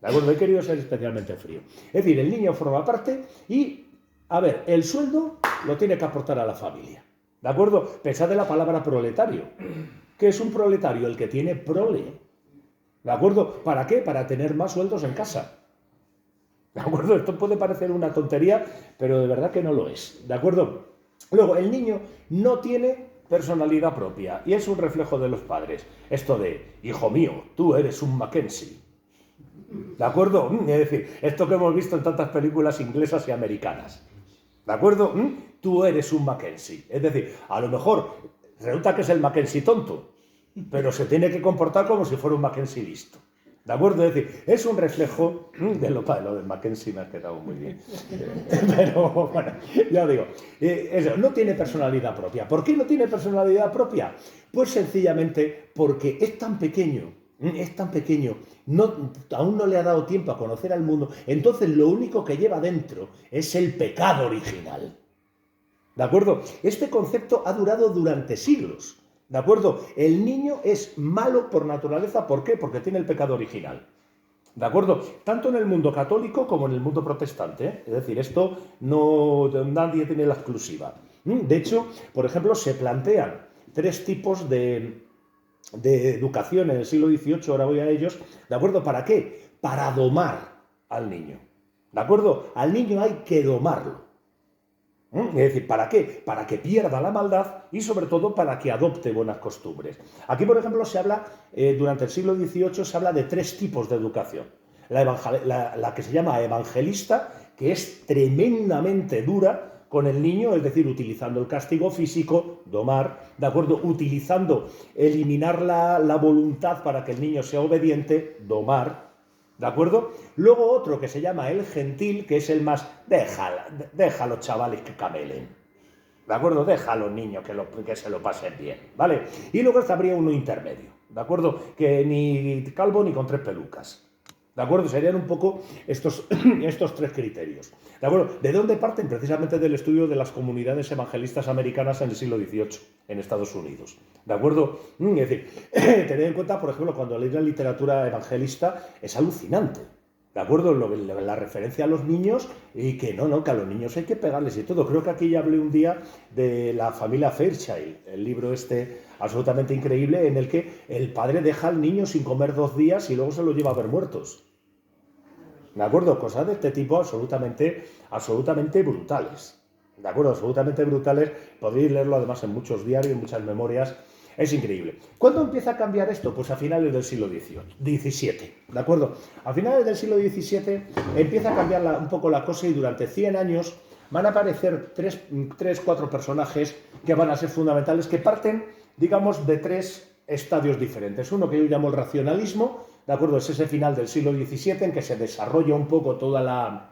¿De acuerdo? He querido ser especialmente frío. Es decir, el niño forma parte y, a ver, el sueldo lo tiene que aportar a la familia. ¿De acuerdo? Pensad en la palabra proletario. ¿Qué es un proletario? El que tiene prole. ¿De acuerdo? ¿Para qué? Para tener más sueldos en casa. ¿De acuerdo? Esto puede parecer una tontería, pero de verdad que no lo es. ¿De acuerdo? Luego, el niño no tiene personalidad propia y es un reflejo de los padres. Esto de, hijo mío, tú eres un Mackenzie. ¿De acuerdo? Es decir, esto que hemos visto en tantas películas inglesas y americanas. ¿De acuerdo? Tú eres un Mackenzie. Es decir, a lo mejor resulta que es el Mackenzie tonto, pero se tiene que comportar como si fuera un Mackenzie listo. ¿De acuerdo? Es decir, es un reflejo de lo del Mackenzie, me ha quedado muy bien. Pero bueno, ya digo, eso, no tiene personalidad propia. ¿Por qué no tiene personalidad propia? Pues sencillamente porque es tan pequeño, aún no le ha dado tiempo a conocer al mundo, entonces lo único que lleva dentro es el pecado original. ¿De acuerdo? Este concepto ha durado durante siglos. ¿De acuerdo? El niño es malo por naturaleza. ¿Por qué? Porque tiene el pecado original. ¿De acuerdo? Tanto en el mundo católico como en el mundo protestante, ¿eh? Es decir, esto nadie tiene la exclusiva. De hecho, por ejemplo, se plantean 3 tipos de educación en el siglo XVIII, ahora voy a ellos. ¿De acuerdo? ¿Para qué? Para domar al niño. ¿De acuerdo? Al niño hay que domarlo. Es decir, ¿para qué? Para que pierda la maldad y sobre todo para que adopte buenas costumbres. Aquí, por ejemplo, se habla, durante el siglo XVIII se habla de 3 tipos de educación. La que se llama evangelista, que es tremendamente dura con el niño, es decir, utilizando el castigo físico, domar, ¿de acuerdo? Utilizando, eliminar la voluntad para que el niño sea obediente, domar. ¿De acuerdo? Luego otro que se llama el gentil, que es el más, déjalo chavales que camelen. ¿De acuerdo? Déjalo niños que se lo pasen bien, ¿vale? Y luego habría uno intermedio, ¿de acuerdo? Que ni calvo ni con 3 pelucas. ¿De acuerdo? Serían un poco estos 3 criterios. ¿De acuerdo? ¿De dónde parten? Precisamente del estudio de las comunidades evangelistas americanas en el siglo XVIII, en Estados Unidos. ¿De acuerdo? Es decir, tened en cuenta, por ejemplo, cuando leéis la literatura evangelista, es alucinante. ¿De acuerdo? La referencia a los niños y que que a los niños hay que pegarles y todo. Creo que aquí ya hablé un día de la familia Fairchild, el libro absolutamente increíble en el que el padre deja al niño sin comer 2 días y luego se lo lleva a ver muertos. ¿De acuerdo? Cosas de este tipo absolutamente brutales. ¿De acuerdo? Absolutamente brutales. Podéis leerlo además en muchos diarios, en muchas memorias. Es increíble. ¿Cuándo empieza a cambiar esto? Pues a finales del siglo XVII. ¿De acuerdo? A finales del siglo XVII empieza a cambiar un poco la cosa y durante 100 años van a aparecer cuatro personajes que van a ser fundamentales, que parten, digamos, de tres estadios diferentes. Uno que yo llamo el racionalismo, ¿de acuerdo? Es ese final del siglo XVII en que se desarrolla un poco toda la,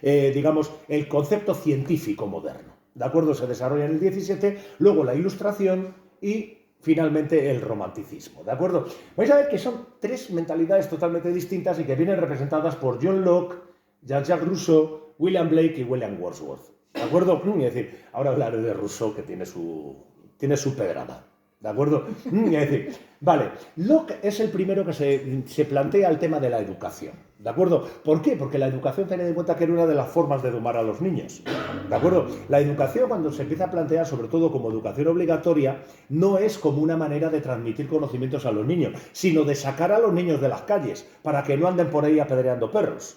digamos, el concepto científico moderno, ¿de acuerdo? Se desarrolla en el XVII, luego la Ilustración y finalmente el romanticismo, ¿de acuerdo? Vais a ver que son tres mentalidades totalmente distintas y que vienen representadas por John Locke, Jean-Jacques Rousseau, William Blake y William Wordsworth, ¿de acuerdo? Es decir, ahora hablaré de Rousseau, que tiene su pedrada, ¿de acuerdo? Es decir, vale, Locke es el primero que se plantea el tema de la educación, ¿de acuerdo? ¿Por qué? Porque la educación, tened en cuenta que era una de las formas de domar a los niños, ¿de acuerdo? La educación, cuando se empieza a plantear, sobre todo como educación obligatoria, no es como una manera de transmitir conocimientos a los niños, sino de sacar a los niños de las calles para que no anden por ahí apedreando perros,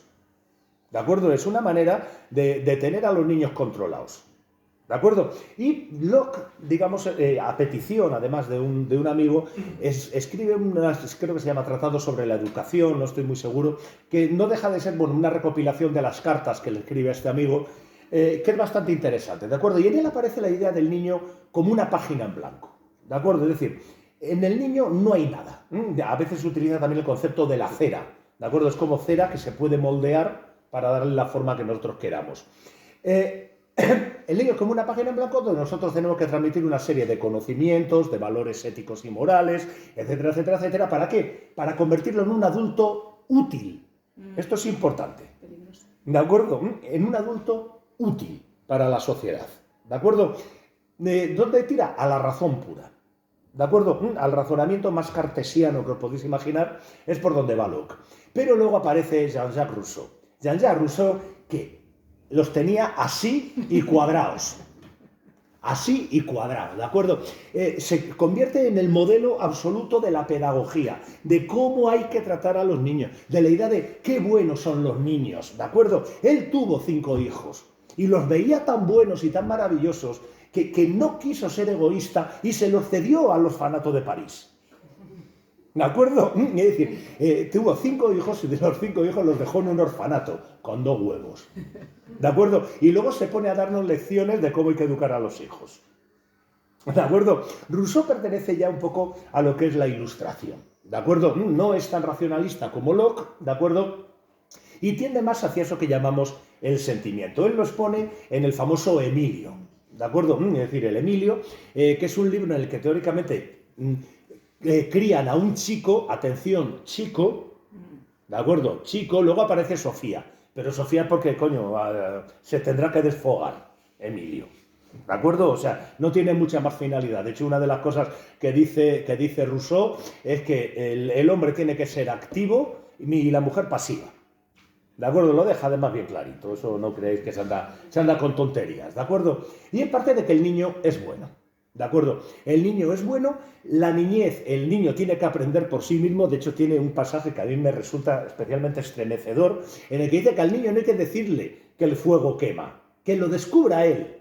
¿de acuerdo? Es una manera de tener a los niños controlados, ¿de acuerdo? Y Locke, digamos, a petición, además de un amigo, escribe creo que se llama Tratado sobre la Educación, no estoy muy seguro, que no deja de ser, bueno, una recopilación de las cartas que le escribe a este amigo, que es bastante interesante, ¿de acuerdo? Y en él aparece la idea del niño como una página en blanco, ¿de acuerdo? Es decir, en el niño no hay nada. A veces se utiliza también el concepto de la cera, ¿de acuerdo? Es como cera que se puede moldear para darle la forma que nosotros queramos. El niño es como una página en blanco donde nosotros tenemos que transmitir una serie de conocimientos, de valores éticos y morales, etcétera, etcétera, etcétera. ¿Para qué? Para convertirlo en un adulto útil. Esto es importante. ¿De acuerdo? En un adulto útil para la sociedad. ¿De acuerdo? ¿Dónde tira? A la razón pura. ¿De acuerdo? Al razonamiento más cartesiano que os podéis imaginar es por donde va Locke. Pero luego aparece Jean-Jacques Rousseau. Jean-Jacques Rousseau, que los tenía así y cuadrados. Así y cuadrados, ¿de acuerdo? Se convierte en el modelo absoluto de la pedagogía, de cómo hay que tratar a los niños, de la idea de qué buenos son los niños, ¿de acuerdo? Él tuvo 5 hijos y los veía tan buenos y tan maravillosos que no quiso ser egoísta y se los cedió al orfanato de París. ¿De acuerdo? Es decir, tuvo 5 hijos y de los 5 hijos los dejó en un orfanato con 2 huevos. ¿De acuerdo? Y luego se pone a darnos lecciones de cómo hay que educar a los hijos. ¿De acuerdo? Rousseau pertenece ya un poco a lo que es la Ilustración. ¿De acuerdo? No es tan racionalista como Locke, ¿de acuerdo? Y tiende más hacia eso que llamamos el sentimiento. Él nos pone en el famoso Emilio. ¿De acuerdo? Es decir, el Emilio, que es un libro en el que teóricamente crían a un chico, atención, chico, ¿de acuerdo? Chico, luego aparece Sofía, pero Sofía porque, coño, se tendrá que desfogar, Emilio, ¿de acuerdo? O sea, no tiene mucha más finalidad. De hecho, una de las cosas que dice Rousseau es que el hombre tiene que ser activo y la mujer pasiva. ¿De acuerdo? Lo deja además bien clarito, eso no creéis que se anda con tonterías, ¿de acuerdo? Y en parte de que el niño es bueno. ¿De acuerdo? El niño es bueno, la niñez, el niño tiene que aprender por sí mismo. De hecho, tiene un pasaje que a mí me resulta especialmente estremecedor, en el que dice que al niño no hay que decirle que el fuego quema, que lo descubra él.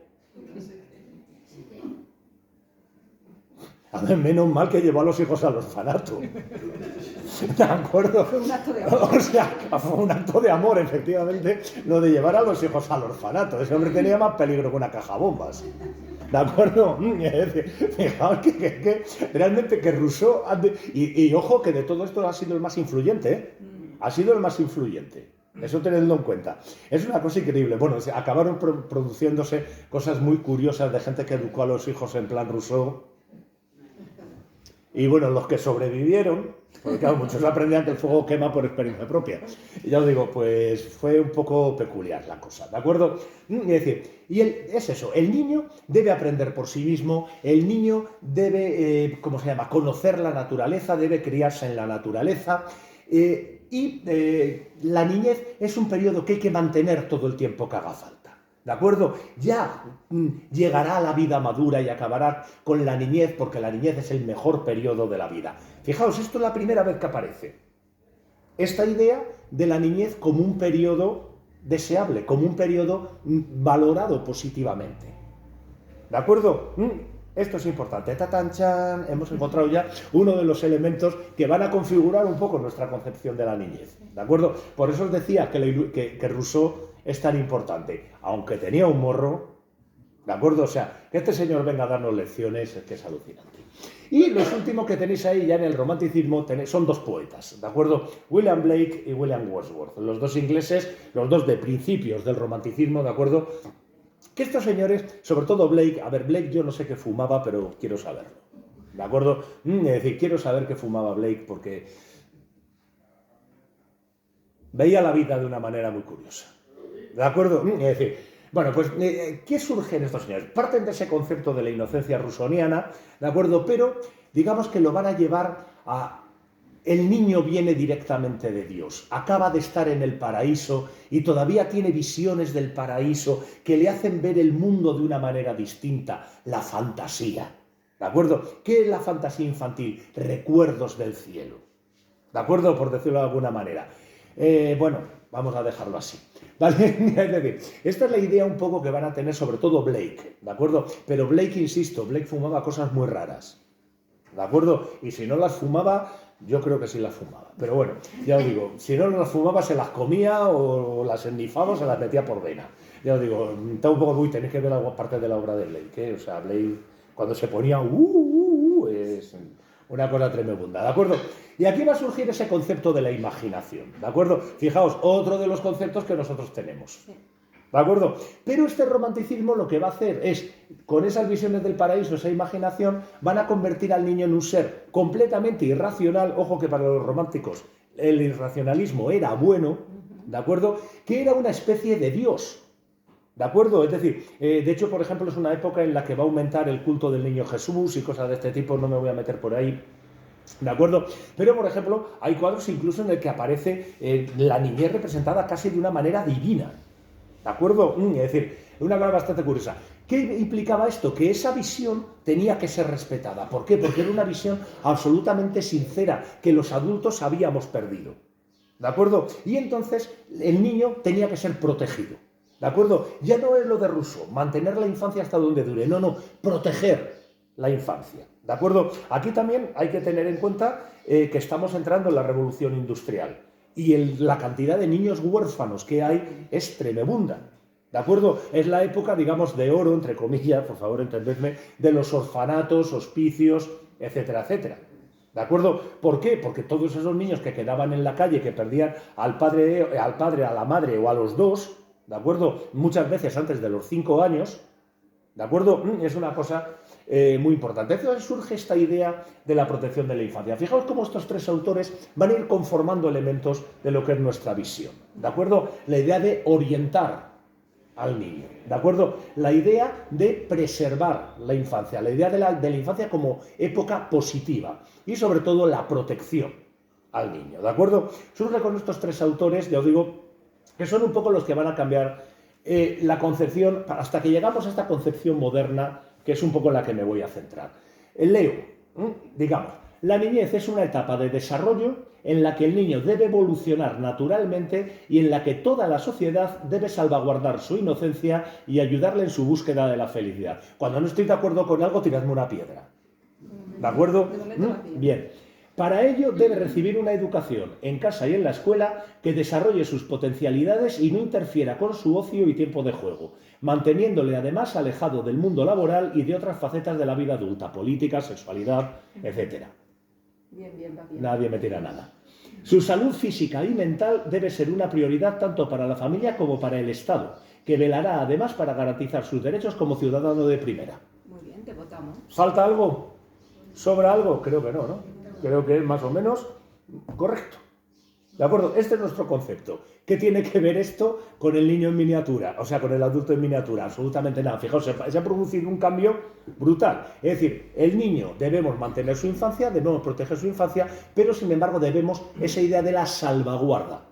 A ver, menos mal que llevó a los hijos al orfanato. ¿De acuerdo? Fue un acto de amor. O sea, fue un acto de amor, efectivamente, lo de llevar a los hijos al orfanato. Ese hombre tenía más peligro que una caja bombas. ¿De acuerdo? Fijaos que realmente que Rousseau... Y ojo que de todo esto ha sido el más influyente, ¿eh? Ha sido el más influyente. Eso tenedlo en cuenta. Es una cosa increíble. Bueno, acabaron produciéndose cosas muy curiosas de gente que educó a los hijos en plan Rousseau. Y bueno, los que sobrevivieron, porque claro, muchos aprendían que el fuego quema por experiencia propia. Y ya os digo, pues fue un poco peculiar la cosa, ¿de acuerdo? Es decir, es eso, el niño debe aprender por sí mismo, el niño debe, ¿cómo se llama?, conocer la naturaleza, debe criarse en la naturaleza, y la niñez es un periodo que hay que mantener todo el tiempo que haga falta. ¿De acuerdo? Ya llegará la vida madura y acabará con la niñez, porque la niñez es el mejor periodo de la vida. Fijaos, esto es la primera vez que aparece. Esta idea de la niñez como un periodo deseable, como un periodo valorado positivamente. ¿De acuerdo? Esto es importante. ¡Tatanchan! Hemos encontrado ya uno de los elementos que van a configurar un poco nuestra concepción de la niñez. ¿De acuerdo? Por eso os decía que Rousseau es tan importante. Aunque tenía un morro, ¿de acuerdo? O sea, que este señor venga a darnos lecciones es que es alucinante. Y los últimos que tenéis ahí ya en el romanticismo son dos poetas, ¿de acuerdo? William Blake y William Wordsworth. Los dos ingleses, los dos de principios del romanticismo, ¿de acuerdo? Que estos señores, sobre todo Blake, a ver, Blake yo no sé qué fumaba, pero quiero saberlo, ¿de acuerdo? Es decir, quiero saber qué fumaba Blake porque veía la vida de una manera muy curiosa, ¿de acuerdo? Es decir, bueno, pues, ¿qué surge en estos señores? Parten de ese concepto de la inocencia rusoniana, ¿de acuerdo? Pero digamos que lo van a llevar a... El niño viene directamente de Dios, acaba de estar en el paraíso y todavía tiene visiones del paraíso que le hacen ver el mundo de una manera distinta, la fantasía, ¿de acuerdo? ¿Qué es la fantasía infantil? Recuerdos del cielo, ¿de acuerdo? Por decirlo de alguna manera. Bueno, vamos a dejarlo así, ¿vale? Es decir, esta es la idea un poco que van a tener sobre todo Blake, ¿de acuerdo? Pero Blake, insisto, Blake fumaba cosas muy raras, ¿de acuerdo? Y si no las fumaba, yo creo que sí las fumaba. Pero bueno, ya os digo, si no las fumaba se las comía o las ennifaba o se las metía por vena. Ya os digo, está un poco muy, tenéis que ver alguna parte de la obra de Blake, ¿eh? O sea, Blake cuando se ponía es una cosa tremenda, ¿de acuerdo? Y aquí va a surgir ese concepto de la imaginación, ¿de acuerdo? Fijaos, otro de los conceptos que nosotros tenemos. ¿De acuerdo? Pero este romanticismo lo que va a hacer es, con esas visiones del paraíso, esa imaginación, van a convertir al niño en un ser completamente irracional. Ojo que para los románticos el irracionalismo era bueno, ¿de acuerdo? Que era una especie de Dios, ¿de acuerdo? Es decir, de hecho, por ejemplo, es una época en la que va a aumentar el culto del niño Jesús y cosas de este tipo, no me voy a meter por ahí. ¿De acuerdo? Pero, por ejemplo, hay cuadros incluso en el que aparece la niñez representada casi de una manera divina. ¿De acuerdo? Es decir, una cosa bastante curiosa. ¿Qué implicaba esto? Que esa visión tenía que ser respetada. ¿Por qué? Porque era una visión absolutamente sincera que los adultos habíamos perdido. ¿De acuerdo? Y entonces el niño tenía que ser protegido. ¿De acuerdo? Ya no es lo de Rousseau, mantener la infancia hasta donde dure. No, proteger la infancia. ¿De acuerdo? Aquí también hay que tener en cuenta que estamos entrando en la revolución industrial. Y la cantidad de niños huérfanos que hay es tremenda, ¿de acuerdo? Es la época, digamos, de oro, entre comillas, por favor, entendedme, de los orfanatos, hospicios, etcétera, etcétera. ¿De acuerdo? ¿Por qué? Porque todos esos niños que quedaban en la calle, que perdían al padre, a la madre o a los dos, ¿de acuerdo? Muchas veces antes de los 5 años, ¿de acuerdo? Es una cosa muy importante. Entonces surge esta idea de la protección de la infancia. Fijaos cómo estos tres autores van a ir conformando elementos de lo que es nuestra visión, ¿de acuerdo? La idea de orientar al niño, ¿de acuerdo? La idea de preservar la infancia, la idea de la infancia como época positiva y sobre todo la protección al niño, ¿de acuerdo? Surge con estos tres autores, ya os digo, que son un poco los que van a cambiar la concepción, hasta que llegamos a esta concepción moderna, que es un poco en la que me voy a centrar. Leo, digamos, la niñez es una etapa de desarrollo en la que el niño debe evolucionar naturalmente y en la que toda la sociedad debe salvaguardar su inocencia y ayudarle en su búsqueda de la felicidad. Cuando no estoy de acuerdo con algo, tiradme una piedra. ¿De acuerdo? Bien. Para ello debe recibir una educación en casa y en la escuela que desarrolle sus potencialidades y no interfiera con su ocio y tiempo de juego, manteniéndole además alejado del mundo laboral y de otras facetas de la vida adulta, política, sexualidad, etc. Bien. Nadie me tira nada. Su salud física y mental debe ser una prioridad tanto para la familia como para el Estado, que velará además para garantizar sus derechos como ciudadano de primera. Muy bien, te votamos. ¿Falta algo? ¿Sobra algo? Creo que no, ¿no? Creo que es más o menos correcto. ¿De acuerdo? Este es nuestro concepto. ¿Qué tiene que ver esto con el niño en miniatura? O sea, con el adulto en miniatura. Absolutamente nada. Fijaos, se ha producido un cambio brutal. Es decir, el niño debemos mantener su infancia, debemos proteger su infancia, pero sin embargo debemos esa idea de la salvaguarda.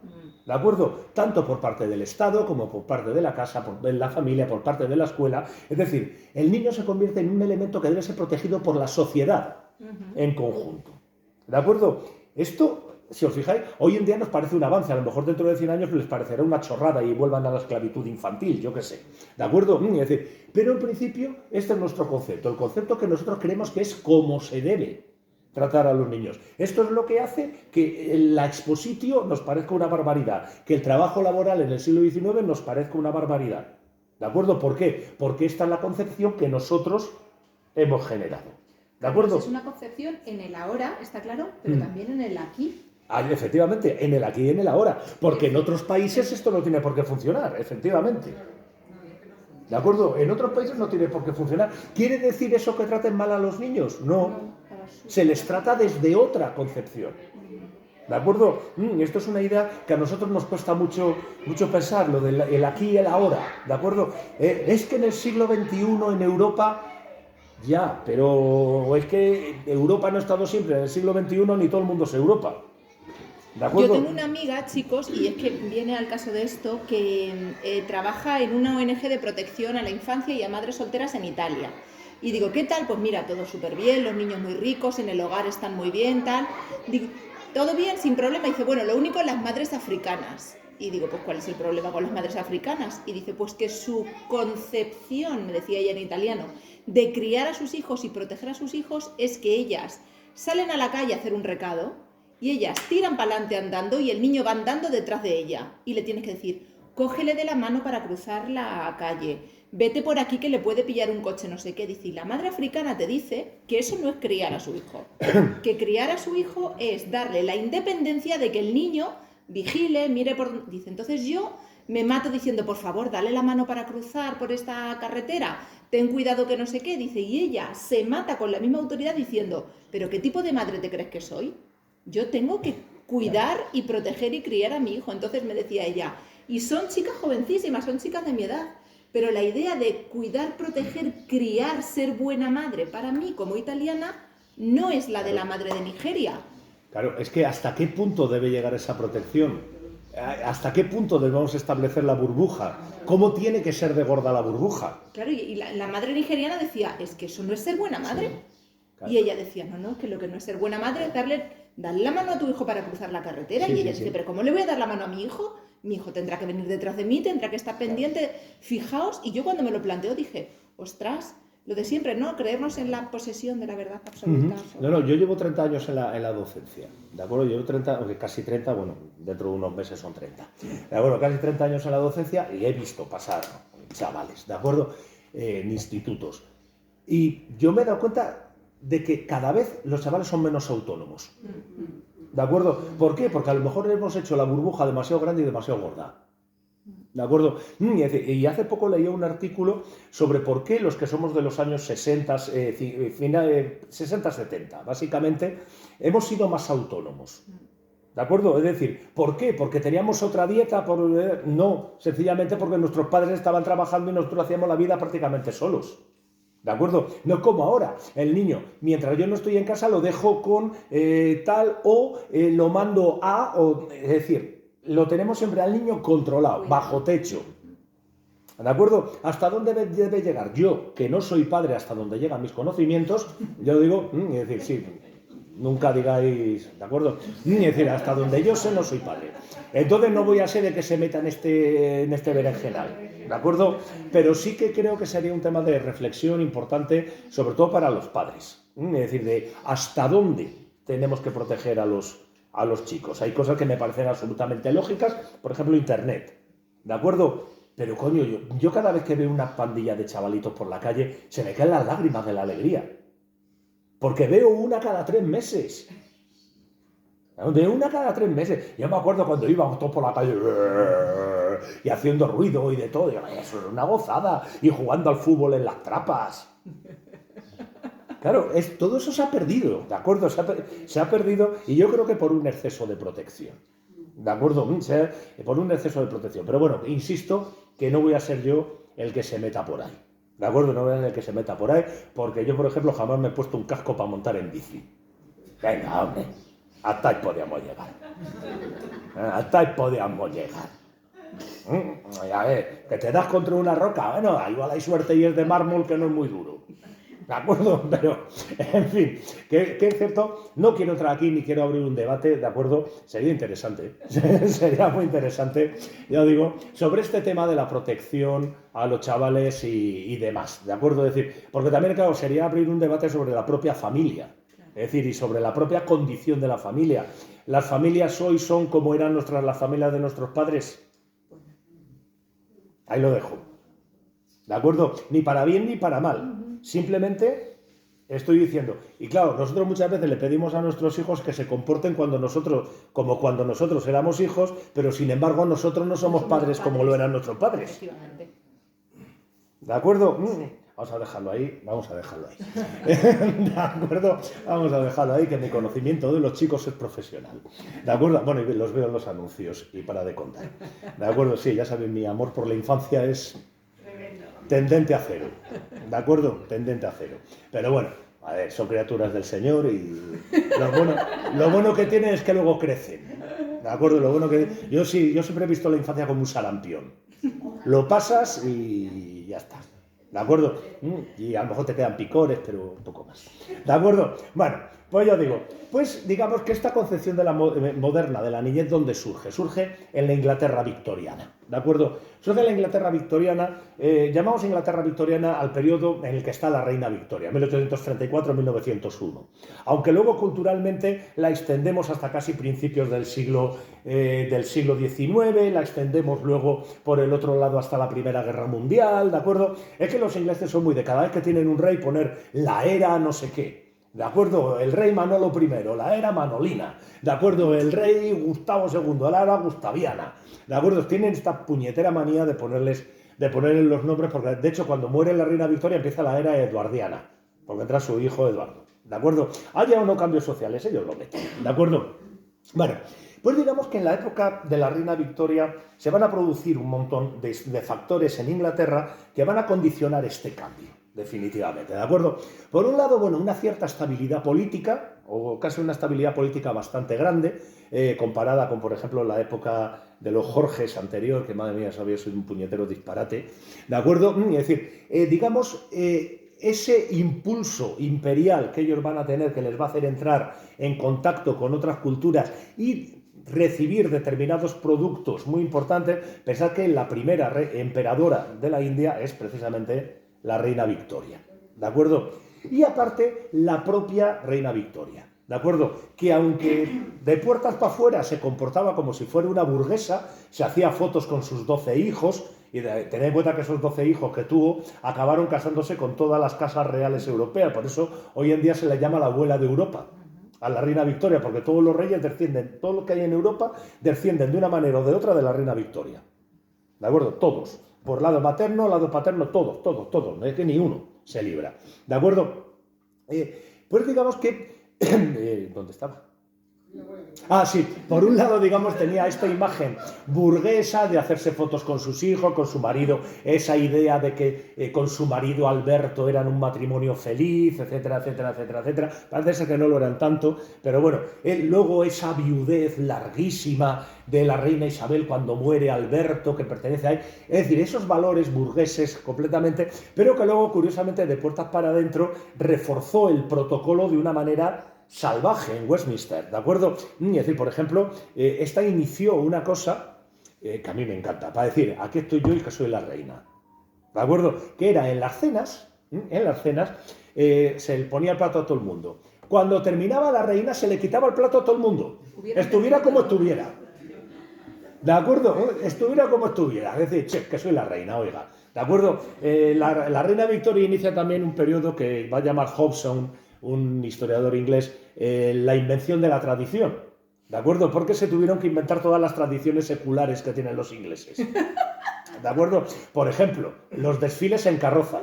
¿De acuerdo? Tanto por parte del Estado como por parte de la casa, de la familia, por parte de la escuela. Es decir, el niño se convierte en un elemento que debe ser protegido por la sociedad en conjunto. ¿De acuerdo? Esto Si os fijáis, hoy en día nos parece un avance, a lo mejor dentro de 100 años les parecerá una chorrada y vuelvan a la esclavitud infantil, yo qué sé, ¿de acuerdo? Es decir, pero en principio este es nuestro concepto, el concepto que nosotros creemos que es como se debe tratar a los niños. Esto es lo que hace que la expositio nos parezca una barbaridad, que el trabajo laboral en el siglo XIX nos parezca una barbaridad, ¿de acuerdo? ¿Por qué? Porque esta es la concepción que nosotros hemos generado, ¿de acuerdo? Pues es una concepción en el ahora, está claro, pero también en el aquí. Efectivamente, en el aquí y en el ahora, porque en otros países esto no tiene por qué funcionar, efectivamente. ¿De acuerdo? En otros países no tiene por qué funcionar. ¿Quiere decir eso que traten mal a los niños? No. Se les trata desde otra concepción. ¿De acuerdo? Esto es una idea que a nosotros nos cuesta mucho pensar, lo del el aquí y el ahora. ¿De acuerdo? Es que en el siglo XXI en Europa... Ya, pero es que Europa no ha estado siempre en el siglo XXI, ni todo el mundo es Europa. ¿De acuerdo? Yo tengo una amiga, chicos, y es que viene al caso de esto, que trabaja en una ONG de protección a la infancia y a madres solteras en Italia. Y digo, ¿qué tal? Pues mira, todo súper bien, los niños muy ricos, en el hogar están muy bien, tal. Digo, todo bien, sin problema. Y dice, bueno, lo único, las madres africanas. Y digo, pues ¿cuál es el problema con las madres africanas? Y dice, pues que su concepción, me decía ella en italiano, de criar a sus hijos y proteger a sus hijos es que ellas salen a la calle a hacer un recado y ellas tiran para adelante andando y el niño va andando detrás de ella. Y le tienes que decir, cógele de la mano para cruzar la calle, vete por aquí que le puede pillar un coche, no sé qué. Dice, y la madre africana te dice que eso no es criar a su hijo. Que criar a su hijo es darle la independencia de que el niño vigile, mire por... Dice, entonces yo me mato diciendo, por favor, dale la mano para cruzar por esta carretera, ten cuidado que no sé qué. Dice, y ella se mata con la misma autoridad diciendo, pero ¿qué tipo de madre te crees que soy? Yo tengo que cuidar y proteger y criar a mi hijo. Entonces me decía ella, y son chicas jovencísimas, son chicas de mi edad, pero la idea de cuidar, proteger, criar, ser buena madre, para mí como italiana, no es la de la madre de Nigeria. Claro, es que ¿hasta qué punto debe llegar esa protección? ¿Hasta qué punto debemos establecer la burbuja? ¿Cómo tiene que ser de gorda la burbuja? Claro, y la madre nigeriana decía, es que eso no es ser buena madre. Sí, claro. Y ella decía, no, que lo que no es ser buena madre es darle la mano a tu hijo para cruzar la carretera. Sí, y ella dice, pero ¿cómo le voy a dar la mano a mi hijo? Mi hijo tendrá que venir detrás de mí, tendrá que estar pendiente. Claro. Fijaos, y yo cuando me lo planteo dije, ostras, lo de siempre, ¿no? Creernos en la posesión de la verdad absoluta. No, yo llevo 30 años en la docencia, ¿de acuerdo? Llevo 30, casi 30, bueno, dentro de unos meses son 30. ¿De acuerdo? Casi 30 años en la docencia y he visto pasar chavales, ¿de acuerdo? En institutos. Y yo me he dado cuenta de que cada vez los chavales son menos autónomos. ¿De acuerdo? ¿Por qué? Porque a lo mejor hemos hecho la burbuja demasiado grande y demasiado gorda. ¿De acuerdo? Y hace poco leí un artículo sobre por qué los que somos de los años 60, 70, básicamente, hemos sido más autónomos. ¿De acuerdo? Es decir, ¿por qué? ¿Porque teníamos otra dieta? No, sencillamente porque nuestros padres estaban trabajando y nosotros hacíamos la vida prácticamente solos. ¿De acuerdo? No como ahora, el niño, mientras yo no estoy en casa, lo dejo con tal o lo mando a, es decir, lo tenemos siempre al niño controlado, bajo techo. ¿De acuerdo? ¿Hasta dónde debe llegar? Yo, que no soy padre, hasta donde llegan mis conocimientos, yo digo, es decir, sí, nunca digáis, ¿de acuerdo? Es decir, hasta donde yo sé no soy padre. Entonces no voy a ser el que se meta en este berenjenal, ¿de acuerdo? Pero sí que creo que sería un tema de reflexión importante, sobre todo para los padres. Es decir, de hasta dónde tenemos que proteger a los chicos. Hay cosas que me parecen absolutamente lógicas, por ejemplo, Internet, ¿de acuerdo? Pero coño, yo cada vez que veo una pandilla de chavalitos por la calle, se me caen las lágrimas de la alegría. Porque veo una cada 3 meses. De una cada 3 meses. Yo me acuerdo cuando íbamos todos por la calle y haciendo ruido y de todo. Eso era una gozada. Y jugando al fútbol en las trapas. Claro, todo eso se ha perdido, ¿de acuerdo? Se ha perdido y yo creo que por un exceso de protección, ¿de acuerdo? Por un exceso de protección. Pero bueno, insisto que no voy a ser yo el que se meta por ahí, ¿de acuerdo? No voy a ser el que se meta por ahí, porque yo, por ejemplo, jamás me he puesto un casco para montar en bici. Venga, hombre, hasta ahí podíamos llegar. Hasta ahí podíamos llegar. A ver, que te das contra una roca, bueno, igual hay suerte y es de mármol que no es muy duro. ¿de acuerdo? Pero, en fin, que es cierto, no quiero entrar aquí ni quiero abrir un debate, ¿de acuerdo? Sería interesante, sería muy interesante, ya digo, sobre este tema de la protección a los chavales y demás, ¿de acuerdo? Es decir, porque también, claro, sería abrir un debate sobre la propia familia, es decir, y sobre la propia condición de la familia. ¿Las familias hoy son como eran las familias de nuestros padres? Ahí lo dejo. ¿De acuerdo? Ni para bien ni para mal. Simplemente estoy diciendo. Y claro, nosotros muchas veces le pedimos a nuestros hijos que se comporten como cuando nosotros éramos hijos, pero sin embargo nosotros no somos padres como lo eran nuestros padres. ¿De acuerdo? Vamos a dejarlo ahí, ¿De acuerdo? Vamos a dejarlo ahí, que mi conocimiento de los chicos es profesional. ¿De acuerdo? Bueno, y los veo en los anuncios y para de contar. ¿De acuerdo? Sí, ya saben, mi amor por la infancia es tendente a cero. ¿De acuerdo? Tendente a cero. Pero bueno, a ver, son criaturas del Señor y lo bueno que tienen es que luego crecen. ¿De acuerdo? Lo bueno que yo siempre he visto la infancia como un sarampión. Lo pasas y ya está. ¿De acuerdo? Y a lo mejor te quedan picores, pero un poco más. ¿De acuerdo? Bueno, pues yo digo, pues digamos que esta concepción de la moderna de la niñez, ¿dónde surge? Surge en la Inglaterra victoriana. ¿De acuerdo? Surge en la Inglaterra victoriana, llamamos Inglaterra victoriana al periodo en el que está la reina Victoria, 1834-1901. Aunque luego culturalmente la extendemos hasta casi principios del siglo XIX, la extendemos luego por el otro lado hasta la Primera Guerra Mundial, ¿de acuerdo? Es que los ingleses son muy de cada vez que tienen un rey poner la era no sé qué. ¿De acuerdo? El rey Manolo I, la era manolina. ¿De acuerdo? El rey Gustavo II, la era gustaviana. ¿De acuerdo? Tienen esta puñetera manía de ponerles los nombres, porque de hecho cuando muere la reina Victoria empieza la era eduardiana, porque entra su hijo Eduardo. ¿De acuerdo? Haya o no cambios sociales, ellos lo meten. ¿De acuerdo? Bueno, pues digamos que en la época de la reina Victoria se van a producir un montón de factores en Inglaterra que van a condicionar este cambio. Definitivamente, ¿de acuerdo? Por un lado, bueno, una cierta estabilidad política, o casi una estabilidad política bastante grande, comparada con, por ejemplo, la época de los Jorges anterior, que madre mía, sabía, soy un puñetero disparate, ¿de acuerdo? Es decir, digamos, ese impulso imperial que ellos van a tener, que les va a hacer entrar en contacto con otras culturas y recibir determinados productos muy importantes, pensad que la primera emperadora de la India es precisamente la reina Victoria, ¿de acuerdo? Y aparte, la propia reina Victoria, ¿de acuerdo? Que aunque de puertas para afuera se comportaba como si fuera una burguesa, se hacía fotos con sus 12 hijos, y tened en cuenta que esos 12 hijos que tuvo acabaron casándose con todas las casas reales europeas, por eso hoy en día se le llama la abuela de Europa, a la reina Victoria, porque todos los reyes descienden, todo lo que hay en Europa, descienden de una manera o de otra de la reina Victoria, ¿de acuerdo? Todos. Por lado materno, lado paterno, todos, no es que ni uno se libra, ¿de acuerdo? Pues digamos que... ¿Dónde estaba? Ah, sí, por un lado, digamos, tenía esta imagen burguesa de hacerse fotos con sus hijos, con su marido, esa idea de que con su marido Alberto eran un matrimonio feliz, etcétera, etcétera, etcétera, etcétera. Parece ser que no lo eran tanto, pero bueno, luego esa viudez larguísima de la reina Isabel cuando muere Alberto, que pertenece a él, es decir, esos valores burgueses completamente, pero que luego, curiosamente, de puertas para adentro, reforzó el protocolo de una manera salvaje en Westminster, ¿de acuerdo? Es decir, por ejemplo, esta inició una cosa que a mí me encanta, para decir, aquí estoy yo y que soy la reina, ¿de acuerdo? Que era en las cenas, se le ponía el plato a todo el mundo. Cuando terminaba la reina se le quitaba el plato a todo el mundo, estuviera como estuviera, ¿de acuerdo? Estuviera como estuviera, es decir, che, que soy la reina, oiga, ¿de acuerdo? La reina Victoria inicia también un periodo que va a llamar Hobson, un historiador inglés, la invención de la tradición, ¿de acuerdo? Porque se tuvieron que inventar todas las tradiciones seculares que tienen los ingleses, ¿de acuerdo? Por ejemplo, los desfiles en carroza,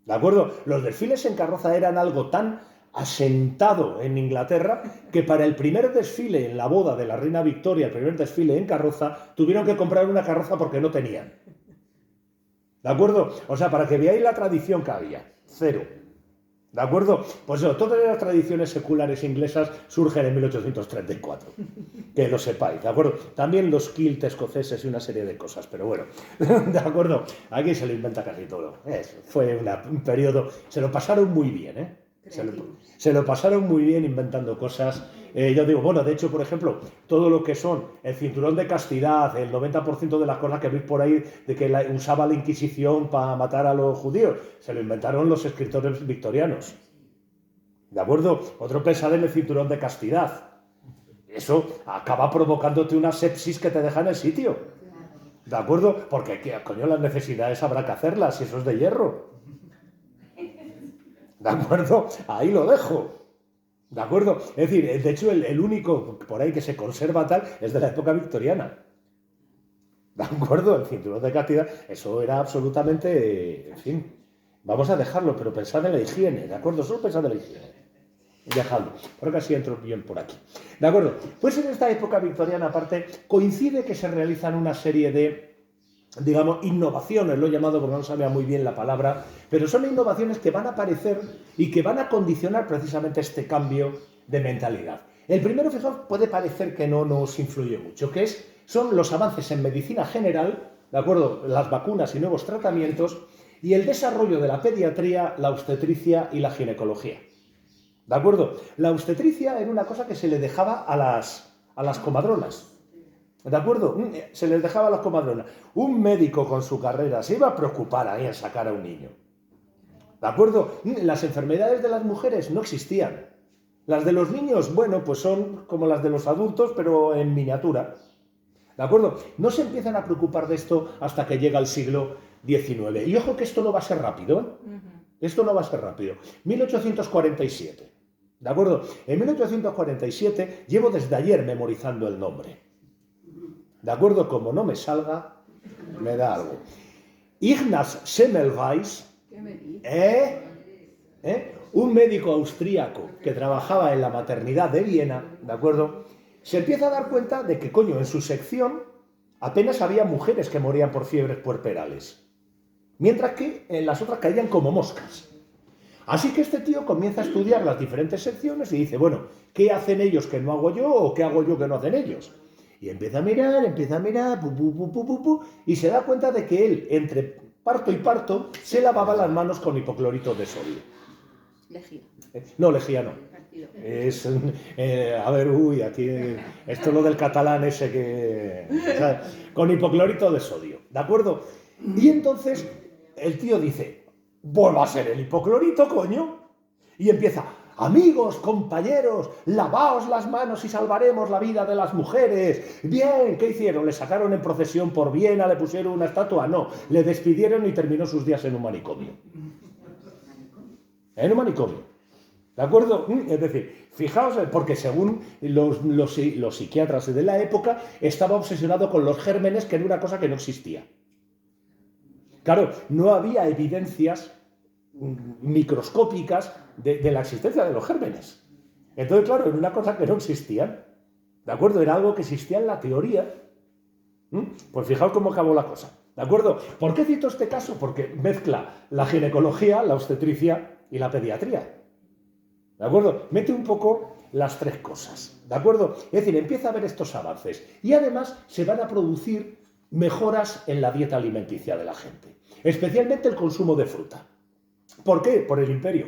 ¿de acuerdo? Los desfiles en carroza eran algo tan asentado en Inglaterra que para el primer desfile en la boda de la reina Victoria, el primer desfile en carroza, tuvieron que comprar una carroza porque no tenían, ¿de acuerdo? O sea, para que veáis la tradición que había, cero. ¿De acuerdo? Pues no, todas las tradiciones seculares inglesas surgen en 1834, que lo sepáis, ¿de acuerdo? También los kilt escoceses y una serie de cosas, pero bueno, ¿de acuerdo? Aquí se lo inventa casi todo. Fue un periodo, se lo pasaron muy bien, ¿eh? Se lo pasaron muy bien inventando cosas. Yo digo, bueno, de hecho, por ejemplo, todo lo que son el cinturón de castidad, el 90% de las cosas que veis por ahí de que usaba la Inquisición para matar a los judíos, se lo inventaron los escritores victorianos. ¿De acuerdo? Otro pensad en el cinturón de castidad. Eso acaba provocándote una sepsis que te deja en el sitio. ¿De acuerdo? Porque, coño, las necesidades habrá que hacerlas, y eso es de hierro. ¿De acuerdo? Ahí lo dejo. ¿De acuerdo? Es decir, de hecho, el único por ahí que se conserva tal es de la época victoriana. ¿De acuerdo? El cinturón de castidad, eso era absolutamente, en fin, vamos a dejarlo, pero pensad en la higiene, ¿de acuerdo? Solo pensad en la higiene. Dejadlo, creo que así entro bien por aquí. ¿De acuerdo? Pues en esta época victoriana, aparte, coincide que se realizan una serie de, digamos, innovaciones, lo he llamado porque no sabía muy bien la palabra, pero son innovaciones que van a aparecer y que van a condicionar precisamente este cambio de mentalidad. El primero, fijaos, puede parecer que no nos influye mucho, que son los avances en medicina general, ¿de acuerdo? Las vacunas y nuevos tratamientos, y el desarrollo de la pediatría, la obstetricia y la ginecología. ¿De acuerdo? La obstetricia era una cosa que se le dejaba a las comadronas. ¿De acuerdo? Se les dejaba a las comadronas. Un médico con su carrera se iba a preocupar ahí en sacar a un niño. ¿De acuerdo? Las enfermedades de las mujeres no existían. Las de los niños, bueno, pues son como las de los adultos, pero en miniatura. ¿De acuerdo? No se empiezan a preocupar de esto hasta que llega el siglo XIX. Y ojo que esto no va a ser rápido, ¿eh? Esto no va a ser rápido. 1847. ¿De acuerdo? En 1847 llevo desde ayer memorizando el nombre. ¿De acuerdo? Como no me salga, me da algo. Ignaz Semmelweis, un médico austríaco que trabajaba en la maternidad de Viena, ¿de acuerdo? Se empieza a dar cuenta de que, coño, en su sección apenas había mujeres que morían por fiebres puerperales, mientras que en las otras caían como moscas. Así que este tío comienza a estudiar las diferentes secciones y dice, bueno, ¿qué hacen ellos que no hago yo o qué hago yo que no hacen ellos? Y empieza a mirar, y se da cuenta de que él, entre parto y parto, se lavaba las manos con hipoclorito de sodio. Lejía. No, lejía no. Es, a ver, aquí, esto es lo del catalán ese que... O sea, con hipoclorito de sodio, ¿de acuerdo? Y entonces el tío dice, vuelva a ser el hipoclorito, coño. Y empieza, amigos, compañeros, lavaos las manos y salvaremos la vida de las mujeres. Bien, ¿qué hicieron? ¿Le sacaron en procesión por Viena? ¿Le pusieron una estatua? No, le despidieron y terminó sus días en un manicomio. En un manicomio. ¿De acuerdo? Es decir, fijaos, porque según los psiquiatras de la época, estaba obsesionado con los gérmenes, que era una cosa que no existía. Claro, no había evidencias microscópicas de la existencia de los gérmenes. Entonces, claro, era una cosa que no existía. ¿De acuerdo? Era algo que existía en la teoría. Pues fijaos cómo acabó la cosa. ¿De acuerdo? ¿Por qué cito este caso? Porque mezcla la ginecología, la obstetricia y la pediatría. ¿De acuerdo? Mete un poco las tres cosas. ¿De acuerdo? Es decir, empieza a haber estos avances. Y además se van a producir mejoras en la dieta alimenticia de la gente. Especialmente el consumo de fruta. ¿Por qué? Por el imperio.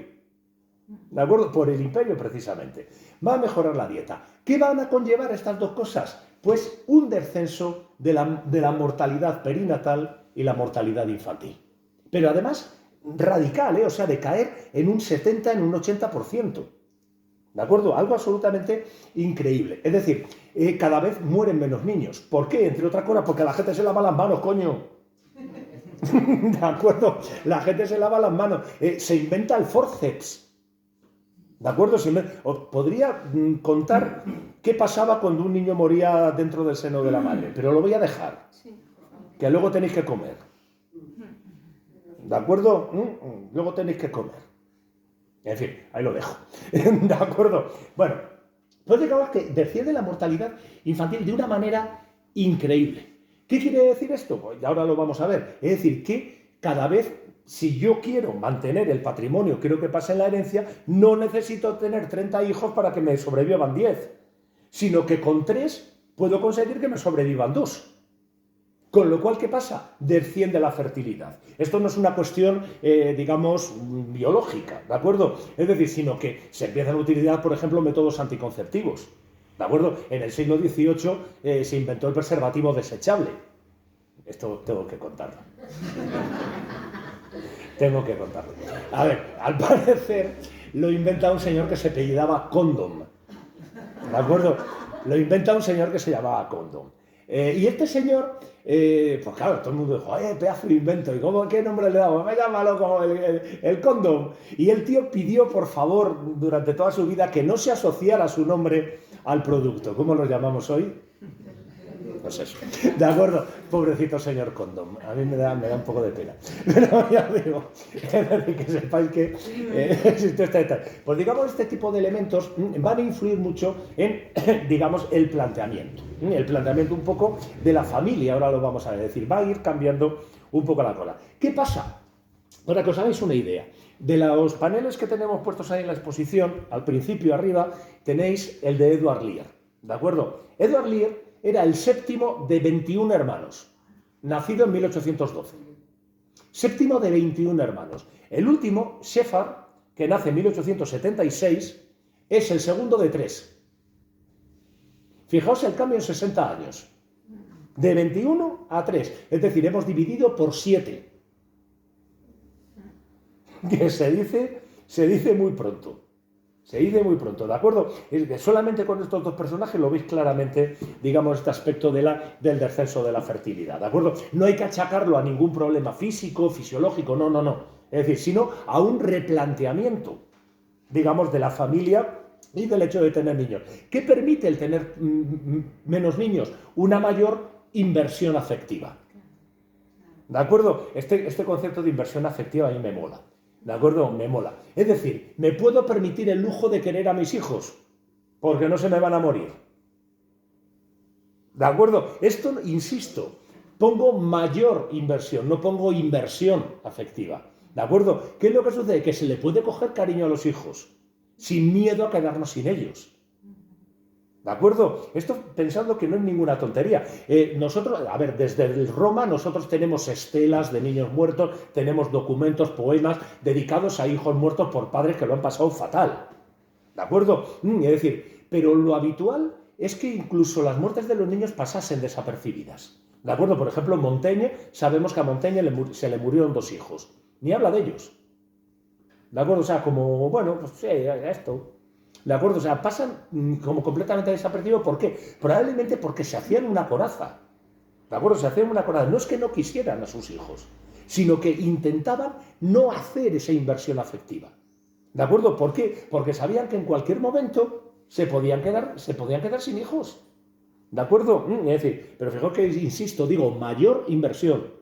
¿De acuerdo? Por el imperio, precisamente. Va a mejorar la dieta. ¿Qué van a conllevar estas dos cosas? Pues un descenso de la mortalidad perinatal y la mortalidad infantil. Pero además, radical, o sea, de caer en un 70, en un 80%. ¿De acuerdo? Algo absolutamente increíble. Es decir, cada vez mueren menos niños. ¿Por qué? Entre otras cosas, porque la gente se lava las manos, coño. ¿De acuerdo? La gente se lava las manos. Se inventa el forceps. ¿De acuerdo? Os podría contar qué pasaba cuando un niño moría dentro del seno de la madre, pero lo voy a dejar. Que luego tenéis que comer. ¿De acuerdo? Luego tenéis que comer. En fin, ahí lo dejo. ¿De acuerdo? Bueno, pues digamos que desciende la mortalidad infantil de una manera increíble. ¿Qué quiere decir esto? Pues ahora lo vamos a ver. Es decir, que cada vez si yo quiero mantener el patrimonio, quiero que pase en la herencia, no necesito tener 30 hijos para que me sobrevivan 10, sino que con 3 puedo conseguir que me sobrevivan 2. Con lo cual, ¿qué pasa? Desciende la fertilidad. Esto no es una cuestión, digamos, biológica, ¿de acuerdo? Es decir, sino que se empiezan a utilizar, por ejemplo, métodos anticonceptivos, ¿de acuerdo? En el siglo XVIII se inventó el preservativo desechable. Esto tengo que contarlo. Tengo que contarlo. A ver, al parecer lo inventa un señor que se apellidaba Condom. ¿De acuerdo? Lo inventa un señor que se llamaba Condom. Y este señor, pues claro, todo el mundo dijo, pedazo de invento, ¿y cómo, qué nombre le damos? Llámalo como el Condom. Y el tío pidió, por favor, durante toda su vida, que no se asociara su nombre al producto. ¿Cómo lo llamamos hoy? Pues eso. De acuerdo, pobrecito señor Condom. A mí me da un poco de pena. Pero ya digo, es decir, que sepáis que existe esta. Pues digamos, este tipo de elementos van a influir mucho en, digamos, el planteamiento. El planteamiento un poco de la familia, ahora lo vamos a ver. Es decir, va a ir cambiando un poco la cosa. ¿Qué pasa? Para que os hagáis una idea, de los paneles que tenemos puestos ahí en la exposición, al principio arriba, tenéis el de Edward Lear. ¿De acuerdo? Edward Lear era el séptimo de 21 hermanos, nacido en 1812. Séptimo de 21 hermanos. El último, Shepard, que nace en 1876, es el segundo de 3. Fijaos el cambio en 60 años. De 21 a 3. Es decir, hemos dividido por 7. Que se dice muy pronto. Se dice muy pronto, ¿de acuerdo? Es que solamente con estos dos personajes lo veis claramente, digamos, este aspecto del descenso de la fertilidad, ¿de acuerdo? No hay que achacarlo a ningún problema físico, fisiológico, no. Es decir, sino a un replanteamiento, digamos, de la familia y del hecho de tener niños. ¿Qué permite el tener menos niños? Una mayor inversión afectiva. ¿De acuerdo? Este concepto de inversión afectiva a mí me mola. ¿De acuerdo? Me mola. Es decir, me puedo permitir el lujo de querer a mis hijos, porque no se me van a morir. ¿De acuerdo? Esto, insisto, pongo mayor inversión, no pongo inversión afectiva. ¿De acuerdo? ¿Qué es lo que sucede? Que se le puede coger cariño a los hijos, sin miedo a quedarnos sin ellos. ¿De acuerdo? Esto pensando que no es ninguna tontería. Nosotros, a ver, desde Roma nosotros tenemos estelas de niños muertos, tenemos documentos, poemas dedicados a hijos muertos por padres que lo han pasado fatal. ¿De acuerdo? Es decir, pero lo habitual es que incluso las muertes de los niños pasasen desapercibidas. ¿De acuerdo? Por ejemplo, Montaigne, sabemos que a Montaigne se le murieron 2 hijos. Ni habla de ellos. ¿De acuerdo? O sea, como, bueno, pues sí, esto. ¿De acuerdo? O sea, pasan como completamente desapercibidos. ¿Por qué? Probablemente porque se hacían una coraza. ¿De acuerdo? Se hacían una coraza. No es que no quisieran a sus hijos, sino que intentaban no hacer esa inversión afectiva. ¿De acuerdo? ¿Por qué? Porque sabían que en cualquier momento se podían quedar sin hijos. ¿De acuerdo? Es decir, pero fijaos que, insisto, digo, mayor inversión.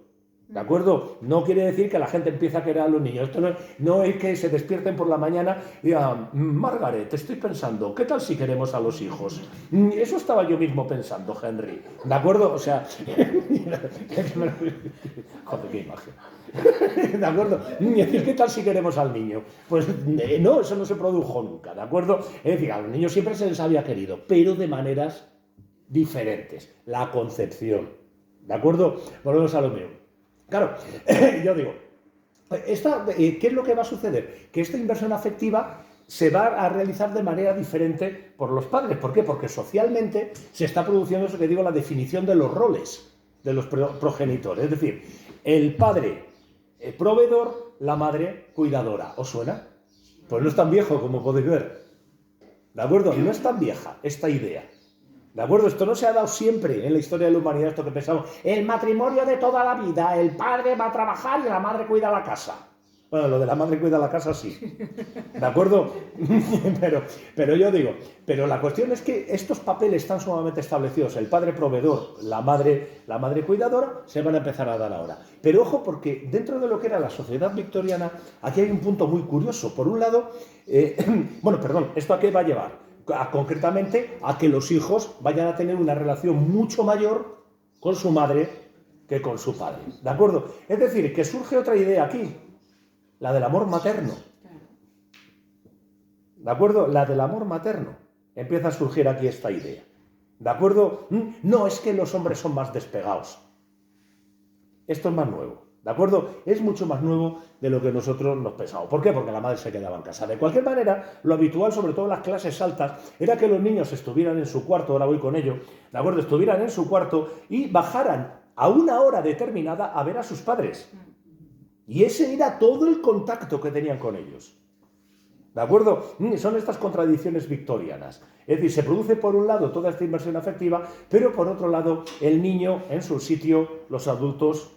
¿De acuerdo? No quiere decir que la gente empiece a querer a los niños. Esto no es que se despierten por la mañana y digan, Margaret, estoy pensando, ¿qué tal si queremos a los hijos? Eso estaba yo mismo pensando, Henry. ¿De acuerdo? O sea, joder, qué imagen. ¿De acuerdo? Es decir, ¿qué tal si queremos al niño? Pues no, eso no se produjo nunca, ¿de acuerdo? Es decir, a los niños siempre se les había querido, pero de maneras diferentes. La concepción. ¿De acuerdo? Volvemos a lo mío. Claro, yo digo, ¿qué es lo que va a suceder? Que esta inversión afectiva se va a realizar de manera diferente por los padres. ¿Por qué? Porque socialmente se está produciendo eso que digo, la definición de los roles de los progenitores. Es decir, el padre proveedor, la madre cuidadora. ¿Os suena? Pues no es tan viejo como podéis ver. ¿De acuerdo? No es tan vieja esta idea. ¿De acuerdo? Esto no se ha dado siempre en la historia de la humanidad, esto que pensamos. El matrimonio de toda la vida, el padre va a trabajar y la madre cuida la casa. Bueno, lo de la madre cuida la casa sí. ¿De acuerdo? pero yo digo, pero la cuestión es que estos papeles están sumamente establecidos. El padre proveedor, la madre cuidadora, se van a empezar a dar ahora. Pero ojo, porque dentro de lo que era la sociedad victoriana, aquí hay un punto muy curioso. Por un lado, ¿esto a qué va a llevar? Concretamente a que los hijos vayan a tener una relación mucho mayor con su madre que con su padre. ¿De acuerdo? Es decir, que surge otra idea aquí. La del amor materno. ¿De acuerdo? La del amor materno. Empieza a surgir aquí esta idea. ¿De acuerdo? No, es que los hombres son más despegados. Esto es más nuevo. ¿De acuerdo? Es mucho más nuevo de lo que nosotros nos pensamos. ¿Por qué? Porque la madre se quedaba en casa. De cualquier manera, lo habitual, sobre todo en las clases altas, era que los niños estuvieran en su cuarto, ahora voy con ello, ¿de acuerdo? Estuvieran en su cuarto y bajaran a una hora determinada a ver a sus padres. Y ese era todo el contacto que tenían con ellos. ¿De acuerdo? Son estas contradicciones victorianas. Es decir, se produce por un lado toda esta inversión afectiva, pero por otro lado el niño en su sitio, los adultos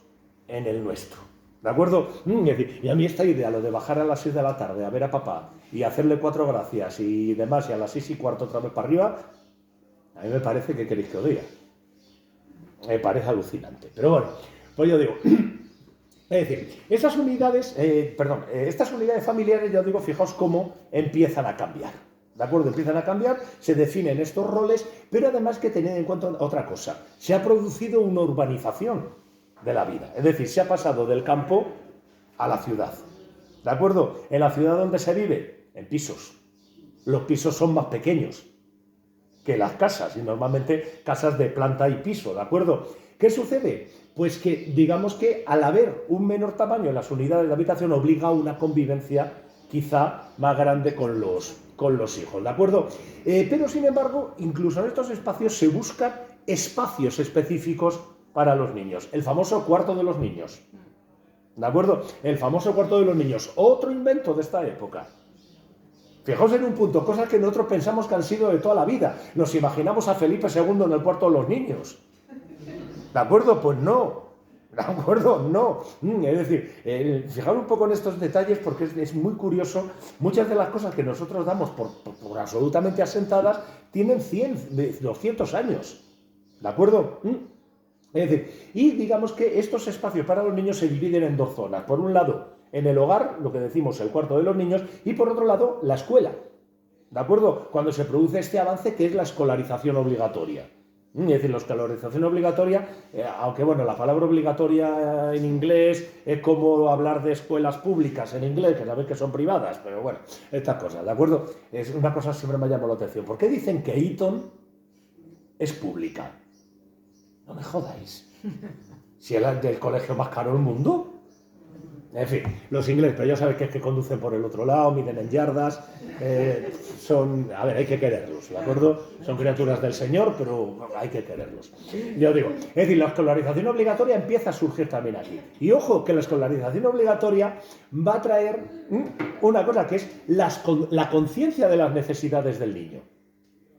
en el nuestro. ¿De acuerdo? Es decir, y a mí esta idea, lo de bajar a las 6 de la tarde a ver a papá y hacerle 4 gracias y demás, y a las 6:15 otra vez para arriba, a mí me parece que queréis que os diga. Me parece alucinante. Pero bueno, pues yo digo... Es decir, estas unidades familiares, ya os digo, fijaos cómo empiezan a cambiar. ¿De acuerdo? Empiezan a cambiar, se definen estos roles, pero además que tened en cuenta otra cosa. Se ha producido una urbanización de la vida. Es decir, se ha pasado del campo a la ciudad. ¿De acuerdo? En la ciudad donde se vive, en pisos. Los pisos son más pequeños que las casas, y normalmente casas de planta y piso, ¿de acuerdo? ¿Qué sucede? Pues que, digamos que al haber un menor tamaño en las unidades de habitación, obliga a una convivencia quizá más grande con los hijos, ¿de acuerdo? Pero, sin embargo, incluso en estos espacios se buscan espacios específicos para los niños. El famoso cuarto de los niños, ¿de acuerdo? El famoso cuarto de los niños, otro invento de esta época. Fijaos en un punto, cosas que nosotros pensamos que han sido de toda la vida. Nos imaginamos a Felipe II en el cuarto de los niños. ¿De acuerdo? Pues no. ¿De acuerdo? No. Es decir, fijaos un poco en estos detalles porque es muy curioso. Muchas de las cosas que nosotros damos por absolutamente asentadas tienen 100, 200 años. ¿De acuerdo? Es decir, y digamos que estos espacios para los niños se dividen en dos zonas. Por un lado, en el hogar, lo que decimos, el cuarto de los niños, y por otro lado, la escuela. ¿De acuerdo? Cuando se produce este avance que es la escolarización obligatoria. Es decir, la escolarización obligatoria, aunque bueno, la palabra obligatoria en inglés es como hablar de escuelas públicas en inglés, que sabéis que son privadas, pero bueno, estas cosas, ¿de acuerdo? Es una cosa que siempre me llamó la atención. ¿Por qué dicen que Eton es pública? No me jodáis. Si es el colegio más caro del mundo. En fin, los ingleses, pero ya sabéis que es que conducen por el otro lado, miden en yardas, a ver, hay que quererlos, ¿de acuerdo? Son criaturas del Señor, pero hay que quererlos. Yo digo, es decir, la escolarización obligatoria empieza a surgir también aquí. Y ojo, que la escolarización obligatoria va a traer una cosa que es la conciencia de las necesidades del niño.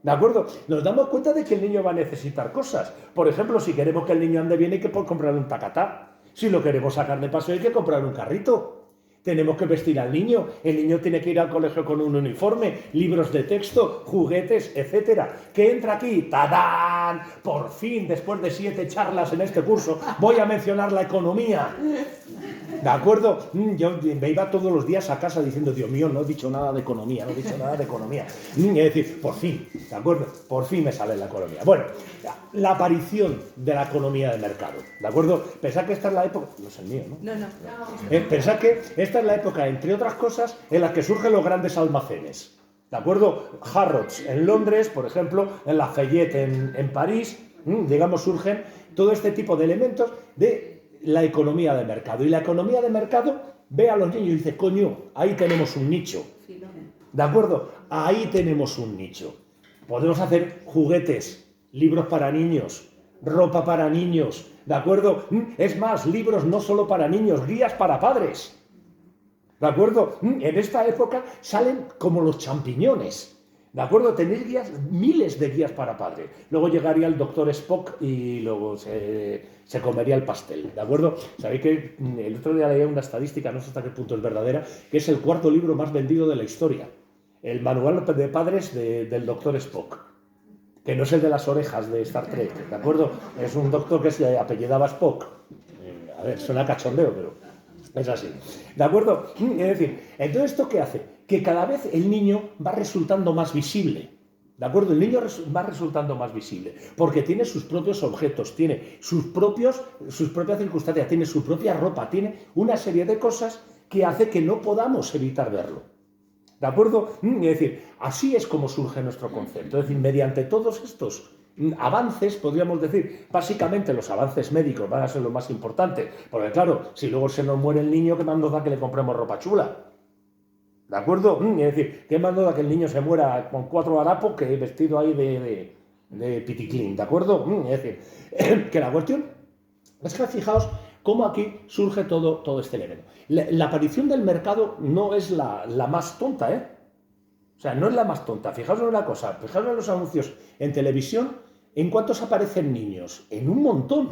¿De acuerdo? Nos damos cuenta de que el niño va a necesitar cosas. Por ejemplo, si queremos que el niño ande bien, hay que comprarle un tacatá. Si lo queremos sacar de paseo, hay que comprar un carrito. Tenemos que vestir al niño. El niño tiene que ir al colegio con un uniforme, libros de texto, juguetes, etc. ¿Qué entra aquí? ¡Tadán! Por fin, después de 7 charlas en este curso, voy a mencionar la economía. ¿De acuerdo? Yo me iba todos los días a casa diciendo, Dios mío, no he dicho nada de economía, no he dicho nada de economía. Es decir, por fin, ¿de acuerdo? Por fin me sale la economía. Bueno, la aparición de la economía de mercado, ¿de acuerdo? Pensad que esta es la época... No es el mío, ¿no? No. Pensad que esta es la época, entre otras cosas, en la que surgen los grandes almacenes. ¿De acuerdo? Harrods en Londres, por ejemplo, en Lafayette en París, digamos, surgen todo este tipo de elementos de la economía de mercado. Y la economía de mercado ve a los niños y dice, coño, ahí tenemos un nicho. ¿De acuerdo? Ahí tenemos un nicho. Podemos hacer juguetes, libros para niños, ropa para niños, ¿de acuerdo? Es más, libros no solo para niños, guías para padres. ¿De acuerdo? En esta época salen como los champiñones. ¿De acuerdo? Tenéis guías, miles de guías para padres. Luego llegaría el doctor Spock y luego se comería el pastel. ¿De acuerdo? Sabéis que el otro día leía una estadística, no sé hasta qué punto es verdadera, que es el 4º libro más vendido de la historia. El manual de padres del doctor Spock. Que no es el de las orejas de Star Trek. ¿De acuerdo? Es un doctor que se apellidaba Spock. A ver, suena cachondeo, pero es así. ¿De acuerdo? Es decir, entonces, ¿esto qué hace? Que cada vez el niño va resultando más visible. ¿De acuerdo? El niño va resultando más visible. Porque tiene sus propios objetos, tiene sus propias circunstancias, tiene su propia ropa, tiene una serie de cosas que hace que no podamos evitar verlo. ¿De acuerdo? Es decir, así es como surge nuestro concepto. Es decir, mediante todos estos avances, podríamos decir, básicamente los avances médicos van a ser lo más importante, porque claro, si luego se nos muere el niño, ¿qué más nos da que le compremos ropa chula? ¿De acuerdo? Es decir, ¿qué más nos da que el niño se muera con 4 harapos que vestido ahí de piticlín? ¿De acuerdo? Es decir, que la cuestión es que fijaos cómo aquí surge todo este elemento. La aparición del mercado no es la más tonta, ¿eh? O sea, no es la más tonta. Fijaos en una cosa, fijaos en los anuncios en televisión, ¿en cuántos aparecen niños? En un montón.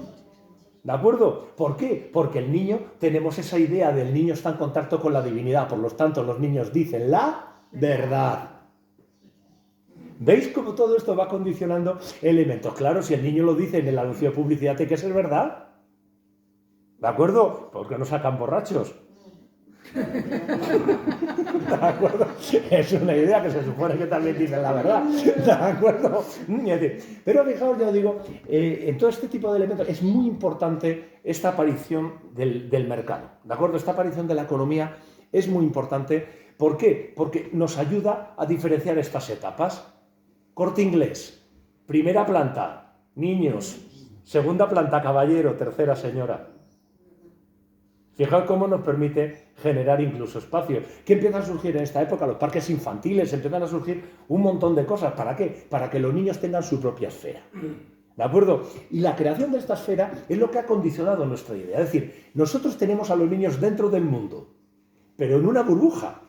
¿De acuerdo? ¿Por qué? Porque el niño, tenemos esa idea del niño está en contacto con la divinidad, por lo tanto los niños dicen la verdad. ¿Veis cómo todo esto va condicionando elementos? Claro, si el niño lo dice en el anuncio de publicidad, tiene que ser verdad. ¿De acuerdo? Porque no sacan borrachos. ¿De acuerdo? Es una idea que se supone que también dicen la verdad. ¿De acuerdo? Pero fijaos, ya os digo, en todo este tipo de elementos es muy importante esta aparición del mercado. ¿De acuerdo? Esta aparición de la economía es muy importante. ¿Por qué? Porque nos ayuda a diferenciar estas etapas. Corte Inglés, primera planta, niños, segunda planta, caballero, tercera, señora. Fijaos cómo nos permite generar incluso espacios. ¿Qué empieza a surgir en esta época? Los parques infantiles, empiezan a surgir un montón de cosas. ¿Para qué? Para que los niños tengan su propia esfera. ¿De acuerdo? Y la creación de esta esfera es lo que ha condicionado nuestra idea. Es decir, nosotros tenemos a los niños dentro del mundo, pero en una burbuja.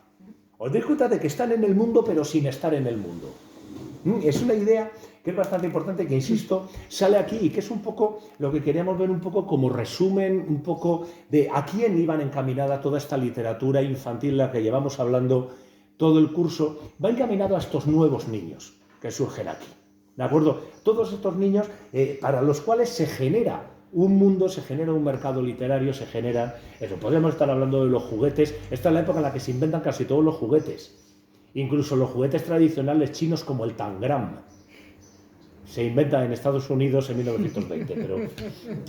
Os dais cuenta de que están en el mundo, pero sin estar en el mundo. Es una idea que es bastante importante, que insisto, sale aquí y que es un poco lo que queríamos ver un poco como resumen, un poco de a quién iban encaminada toda esta literatura infantil, la que llevamos hablando todo el curso, va encaminado a estos nuevos niños que surgen aquí. ¿De acuerdo? Todos estos niños para los cuales se genera un mundo, se genera un mercado literario, se genera eso. Podríamos estar hablando de los juguetes. Esta es la época en la que se inventan casi todos los juguetes. Incluso los juguetes tradicionales chinos como el tangram. Se inventa en Estados Unidos en 1920, pero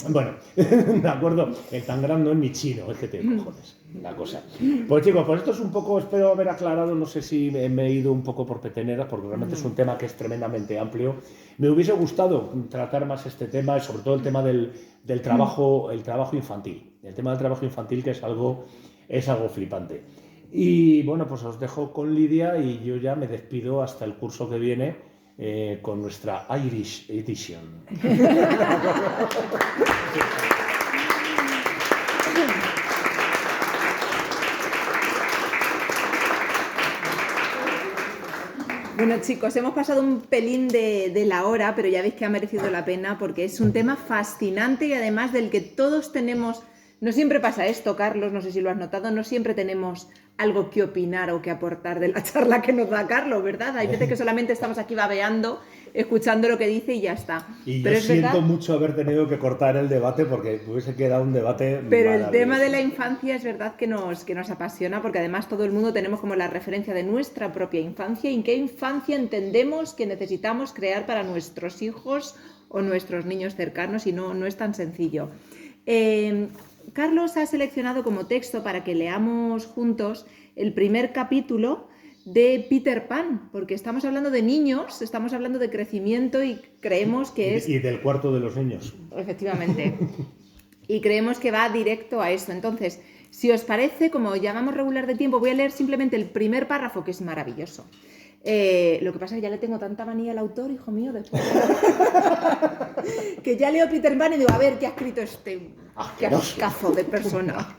bueno, de acuerdo, el tangram no es ni chino, es que te cojones la cosa. Pues chicos, pues esto es un poco, espero haber aclarado, no sé si me he ido un poco por peteneras, porque realmente es un tema que es tremendamente amplio. Me hubiese gustado tratar más este tema, y sobre todo el tema del trabajo, el trabajo infantil. El tema del trabajo infantil, que es algo flipante. Y bueno, pues os dejo con Lidia y yo ya me despido hasta el curso que viene con nuestra Irish Edition. Bueno chicos, hemos pasado un pelín de la hora, pero ya veis que ha merecido la pena porque es un tema fascinante y además del que todos tenemos. No siempre pasa esto, Carlos, no sé si lo has notado, no siempre tenemos algo que opinar o que aportar de la charla que nos da Carlos, ¿verdad? Hay veces que solamente estamos aquí babeando, escuchando lo que dice y ya está. Y pero yo siento mucho haber tenido que cortar el debate porque hubiese quedado un debate Pero el tema de la infancia es verdad que nos apasiona porque además todo el mundo tenemos como la referencia de nuestra propia infancia y en qué infancia entendemos que necesitamos crear para nuestros hijos o nuestros niños cercanos y no es tan sencillo. Carlos ha seleccionado como texto para que leamos juntos el primer capítulo de Peter Pan, porque estamos hablando de niños, estamos hablando de crecimiento y creemos que es... Y del cuarto de los niños. Efectivamente. Y creemos que va directo a eso. Entonces, si os parece, como ya vamos regular de tiempo, voy a leer simplemente el primer párrafo, que es maravilloso. Lo que pasa es que ya le tengo tanta manía al autor, hijo mío, después que ya leo Peter Pan y digo, a ver, ¿qué ha escrito este cascazo de persona?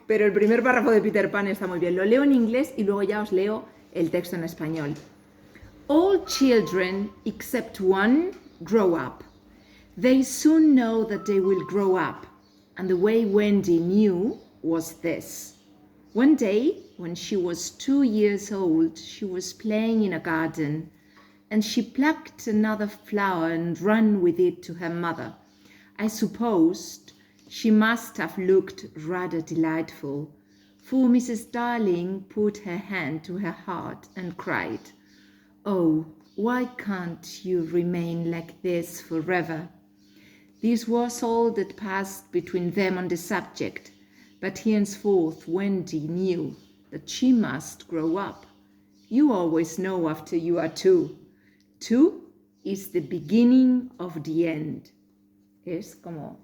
Pero el primer párrafo de Peter Pan está muy bien. Lo leo en inglés y luego ya os leo el texto en español. All children, except one, grow up. They soon know that they will grow up. And the way Wendy knew was this. One day, when she was 2 years old, she was playing in a garden, and she plucked another flower and ran with it to her mother. I supposed she must have looked rather delightful, for Mrs. Darling put her hand to her heart and cried, "Oh, why can't you remain like this forever?" This was all that passed between them on the subject. But henceforth Wendy knew that she must grow up. You always know after you are 2. 2 is the beginning of the end. Es como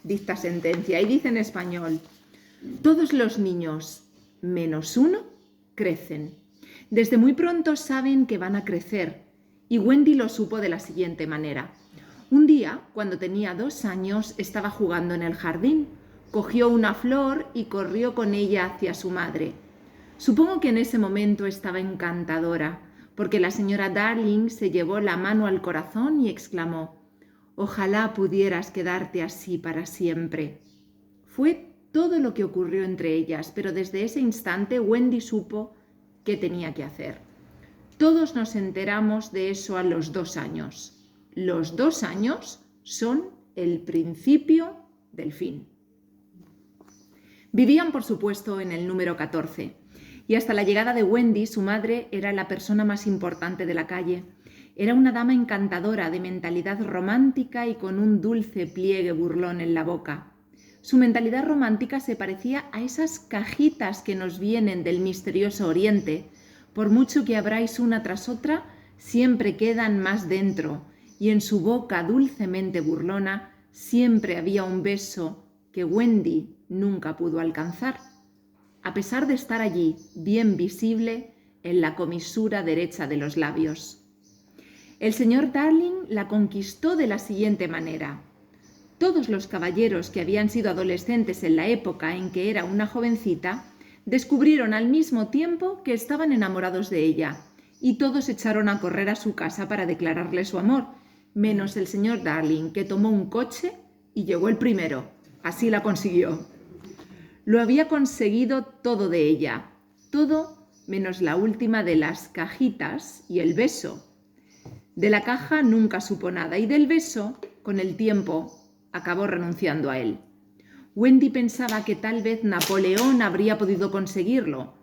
dicta sentencia. Y dice en español: todos los niños, menos 1, crecen. Desde muy pronto saben que van a crecer. Y Wendy lo supo de la siguiente manera. Un día, cuando tenía 2 años, estaba jugando en el jardín. Cogió una flor y corrió con ella hacia su madre. Supongo que en ese momento estaba encantadora, porque la señora Darling se llevó la mano al corazón y exclamó: «Ojalá pudieras quedarte así para siempre». Fue todo lo que ocurrió entre ellas, pero desde ese instante Wendy supo qué tenía que hacer. Todos nos enteramos de eso a los 2 años. Los 2 años son el principio del fin. Vivían, por supuesto, en el número 14, y hasta la llegada de Wendy, su madre era la persona más importante de la calle. Era una dama encantadora, de mentalidad romántica y con un dulce pliegue burlón en la boca. Su mentalidad romántica se parecía a esas cajitas que nos vienen del misterioso Oriente. Por mucho que abráis una tras otra, siempre quedan más dentro, y en su boca dulcemente burlona siempre había un beso que Wendy nunca pudo alcanzar, a pesar de estar allí, bien visible, en la comisura derecha de los labios. El señor Darling la conquistó de la siguiente manera. Todos los caballeros que habían sido adolescentes en la época en que era una jovencita descubrieron al mismo tiempo que estaban enamorados de ella, y todos echaron a correr a su casa para declararle su amor, menos el señor Darling, que tomó un coche y llegó el primero. Así la consiguió. Lo había conseguido todo de ella, todo menos la última de las cajitas y el beso. De la caja nunca supo nada y del beso, con el tiempo, acabó renunciando a él. Wendy pensaba que tal vez Napoleón habría podido conseguirlo,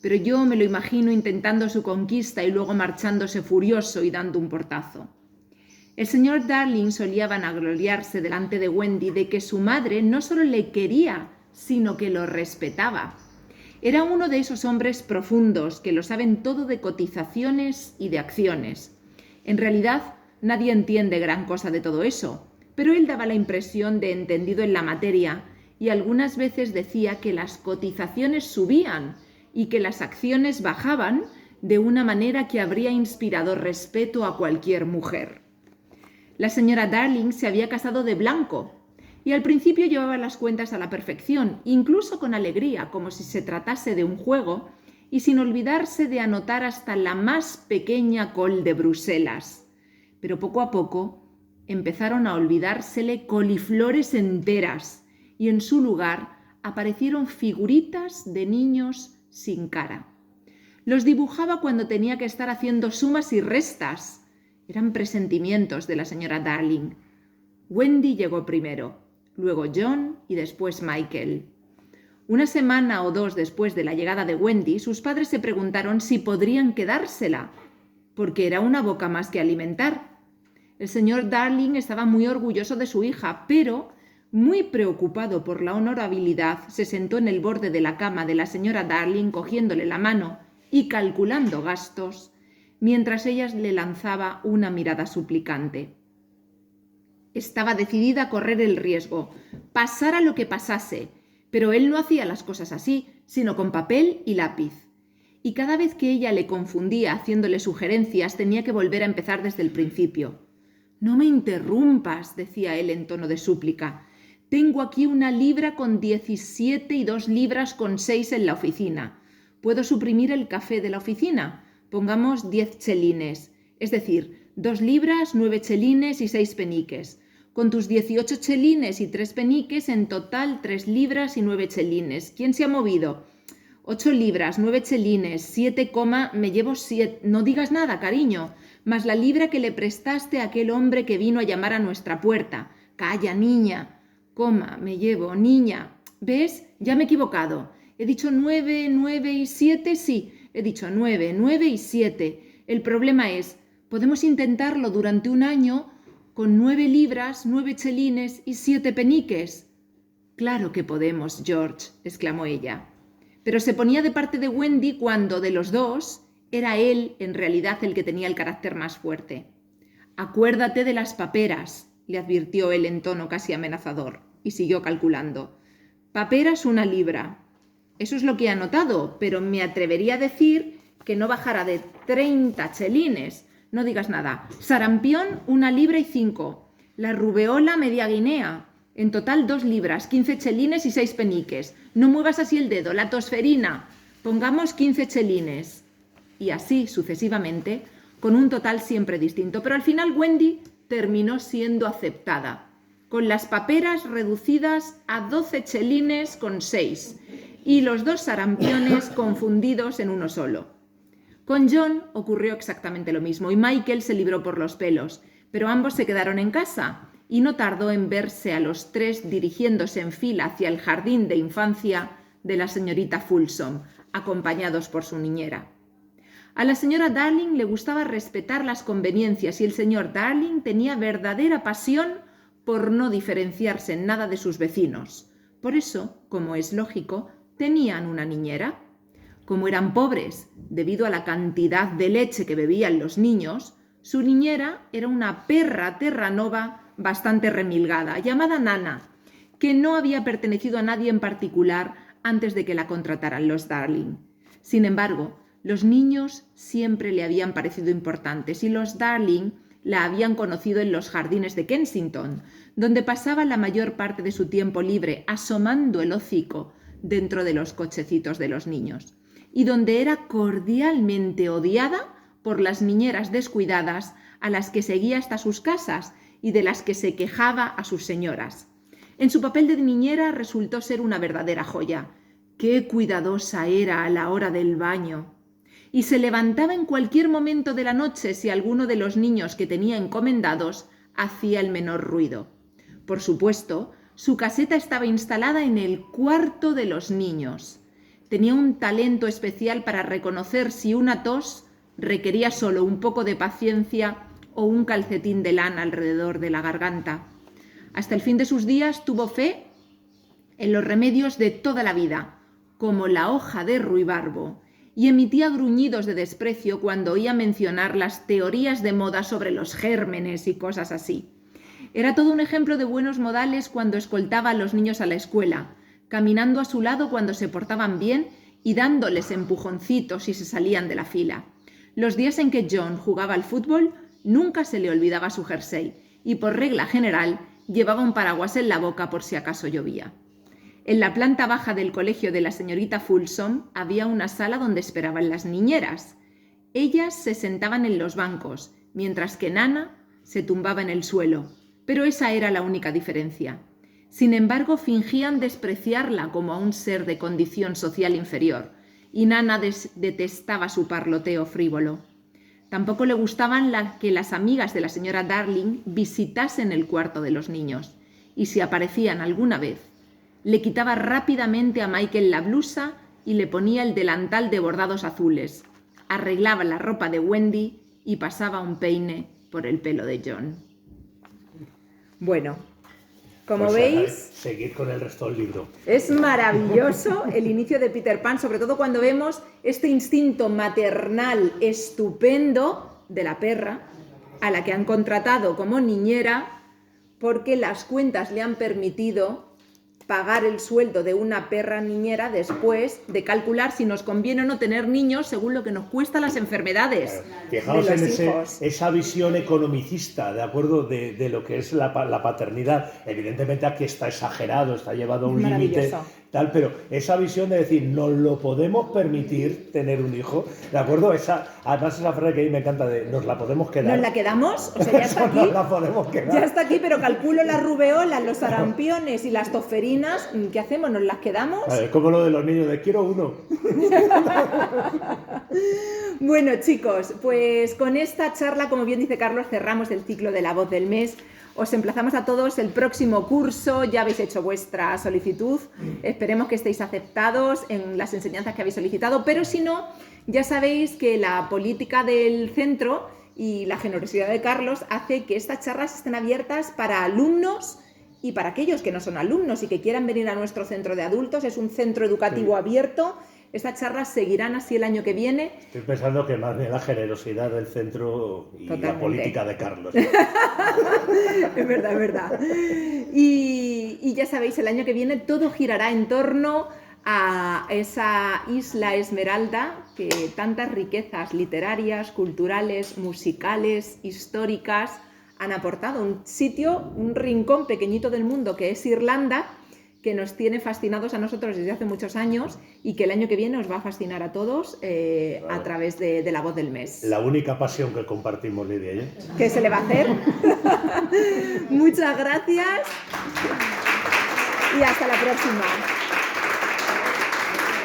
pero yo me lo imagino intentando su conquista y luego marchándose furioso y dando un portazo. El señor Darling solía vanagloriarse delante de Wendy de que su madre no solo le quería, sino que lo respetaba. Era uno de esos hombres profundos que lo saben todo de cotizaciones y de acciones. En realidad, nadie entiende gran cosa de todo eso, pero él daba la impresión de entendido en la materia y algunas veces decía que las cotizaciones subían y que las acciones bajaban de una manera que habría inspirado respeto a cualquier mujer. La señora Darling se había casado de blanco y al principio llevaba las cuentas a la perfección, incluso con alegría, como si se tratase de un juego, y sin olvidarse de anotar hasta la más pequeña col de Bruselas. Pero poco a poco empezaron a olvidársele coliflores enteras y en su lugar aparecieron figuritas de niños sin cara. Los dibujaba cuando tenía que estar haciendo sumas y restas. Eran presentimientos de la señora Darling. Wendy llegó primero, luego John y después Michael. Una semana o 2 después de la llegada de Wendy, sus padres se preguntaron si podrían quedársela, porque era una boca más que alimentar. El señor Darling estaba muy orgulloso de su hija, pero, muy preocupado por la honorabilidad, se sentó en el borde de la cama de la señora Darling cogiéndole la mano y calculando gastos, mientras ella le lanzaba una mirada suplicante. Estaba decidida a correr el riesgo, pasara lo que pasase, pero él no hacía las cosas así, sino con papel y lápiz. Y cada vez que ella le confundía haciéndole sugerencias, tenía que volver a empezar desde el principio. «No me interrumpas», decía él en tono de súplica. «Tengo aquí 1 libra con 17 y 2 libras con 6 en la oficina. ¿Puedo suprimir el café de la oficina? Pongamos 10 chelines, es decir, 2 libras, 9 chelines y 6 peniques. Con tus 18 chelines y 3 peniques, en total 3 libras y 9 chelines. ¿Quién se ha movido? 8 libras, 9 chelines, 7, me llevo 7. No digas nada, cariño, más la libra que le prestaste a aquel hombre que vino a llamar a nuestra puerta. Calla, niña. Me llevo, niña. ¿Ves? Ya me he equivocado. He dicho 9, 9 y 7, sí. He dicho 9, 9 y 7. El problema es, podemos intentarlo durante 1 año con 9 libras, 9 chelines y 7 peniques. Claro que podemos, George, exclamó ella. Pero se ponía de parte de Wendy cuando, de los dos, era él en realidad el que tenía el carácter más fuerte. Acuérdate de las paperas, le advirtió él en tono casi amenazador, y siguió calculando. Paperas 1 libra. Eso es lo que he anotado, pero me atrevería a decir que no bajara de 30 chelines. No digas nada. Sarampión 1 libra y 5. La rubeola media guinea. En total 2 libras, 15 chelines y 6 peniques. No muevas así el dedo. La tosferina. Pongamos 15 chelines. Y así sucesivamente, con un total siempre distinto. Pero al final Wendy terminó siendo aceptada, con las paperas reducidas a 12 chelines con 6 y los 2 sarampiones confundidos en uno solo. Con John ocurrió exactamente lo mismo y Michael se libró por los pelos, pero ambos se quedaron en casa y no tardó en verse a los 3 dirigiéndose en fila hacia el jardín de infancia de la señorita Folsom, acompañados por su niñera. A la señora Darling le gustaba respetar las conveniencias y el señor Darling tenía verdadera pasión por no diferenciarse en nada de sus vecinos. Por eso, como es lógico, tenían una niñera. Como eran pobres, debido a la cantidad de leche que bebían los niños, su niñera era una perra terranova bastante remilgada, llamada Nana, que no había pertenecido a nadie en particular antes de que la contrataran los Darling. Sin embargo, los niños siempre le habían parecido importantes y los Darling la habían conocido en los jardines de Kensington, donde pasaba la mayor parte de su tiempo libre asomando el hocico dentro de los cochecitos de los niños, y donde era cordialmente odiada por las niñeras descuidadas a las que seguía hasta sus casas y de las que se quejaba a sus señoras. En su papel de niñera resultó ser una verdadera joya. ¡Qué cuidadosa era a la hora del baño! Y se levantaba en cualquier momento de la noche si alguno de los niños que tenía encomendados hacía el menor ruido. Por supuesto, su caseta estaba instalada en el cuarto de los niños. Tenía un talento especial para reconocer si una tos requería solo un poco de paciencia o un calcetín de lana alrededor de la garganta. Hasta el fin de sus días tuvo fe en los remedios de toda la vida, como la hoja de ruibarbo, y emitía gruñidos de desprecio cuando oía mencionar las teorías de moda sobre los gérmenes y cosas así. Era todo un ejemplo de buenos modales cuando escoltaba a los niños a la escuela, caminando a su lado cuando se portaban bien y dándoles empujoncitos si se salían de la fila. Los días en que John jugaba al fútbol nunca se le olvidaba su jersey y por regla general llevaba un paraguas en la boca por si acaso llovía. En la planta baja del colegio de la señorita Folsom había una sala donde esperaban las niñeras. Ellas se sentaban en los bancos, mientras que Nana se tumbaba en el suelo, pero esa era la única diferencia. Sin embargo, fingían despreciarla como a un ser de condición social inferior, y Nana detestaba su parloteo frívolo. Tampoco le gustaban que las amigas de la señora Darling visitasen el cuarto de los niños, y si aparecían alguna vez, le quitaba rápidamente a Michael la blusa y le ponía el delantal de bordados azules, arreglaba la ropa de Wendy y pasaba un peine por el pelo de John. Bueno, como pues veis, seguir con el resto del libro. Es maravilloso el inicio de Peter Pan, sobre todo cuando vemos este instinto maternal estupendo de la perra, a la que han contratado como niñera, porque las cuentas le han permitido pagar el sueldo de una perra niñera después de calcular si nos conviene o no tener niños según lo que nos cuesta las enfermedades. Fijaos en esa visión economicista, ¿de acuerdo? De lo que es la paternidad. Evidentemente aquí está exagerado, está llevado a un límite, tal, pero esa visión de decir, nos lo podemos permitir tener un hijo, ¿de acuerdo? Además esa frase que a mí me encanta de, ¿nos la podemos quedar? ¿Nos la quedamos? O sea, ya está aquí. Nos la podemos quedar. Ya está aquí, pero calculo las rubeolas, los sarampiones y las tosferinas. ¿Qué hacemos? ¿Nos las quedamos? Es como lo de los niños de quiero uno. Bueno, chicos, pues con esta charla, como bien dice Carlos, cerramos el ciclo de la voz del mes. Os emplazamos a todos el próximo curso, ya habéis hecho vuestra solicitud, esperemos que estéis aceptados en las enseñanzas que habéis solicitado, pero si no, ya sabéis que la política del centro y la generosidad de Carlos hace que estas charlas estén abiertas para alumnos Y para aquellos que no son alumnos y que quieran venir a nuestro centro de adultos, es un centro educativo abierto. Estas charlas seguirán así el año que viene. Estoy pensando que más bien la generosidad del centro y la política de Carlos. Es verdad, es verdad. Y ya sabéis, el año que viene todo girará en torno a esa isla Esmeralda que tantas riquezas literarias, culturales, musicales, históricas han aportado. Un sitio, un rincón pequeñito del mundo que es Irlanda, que nos tiene fascinados a nosotros desde hace muchos años y que el año que viene os va a fascinar a todos a través de La Voz del Mes. La única pasión que compartimos, Lidia y yo. ¿Qué se le va a hacer? Muchas gracias y hasta la próxima.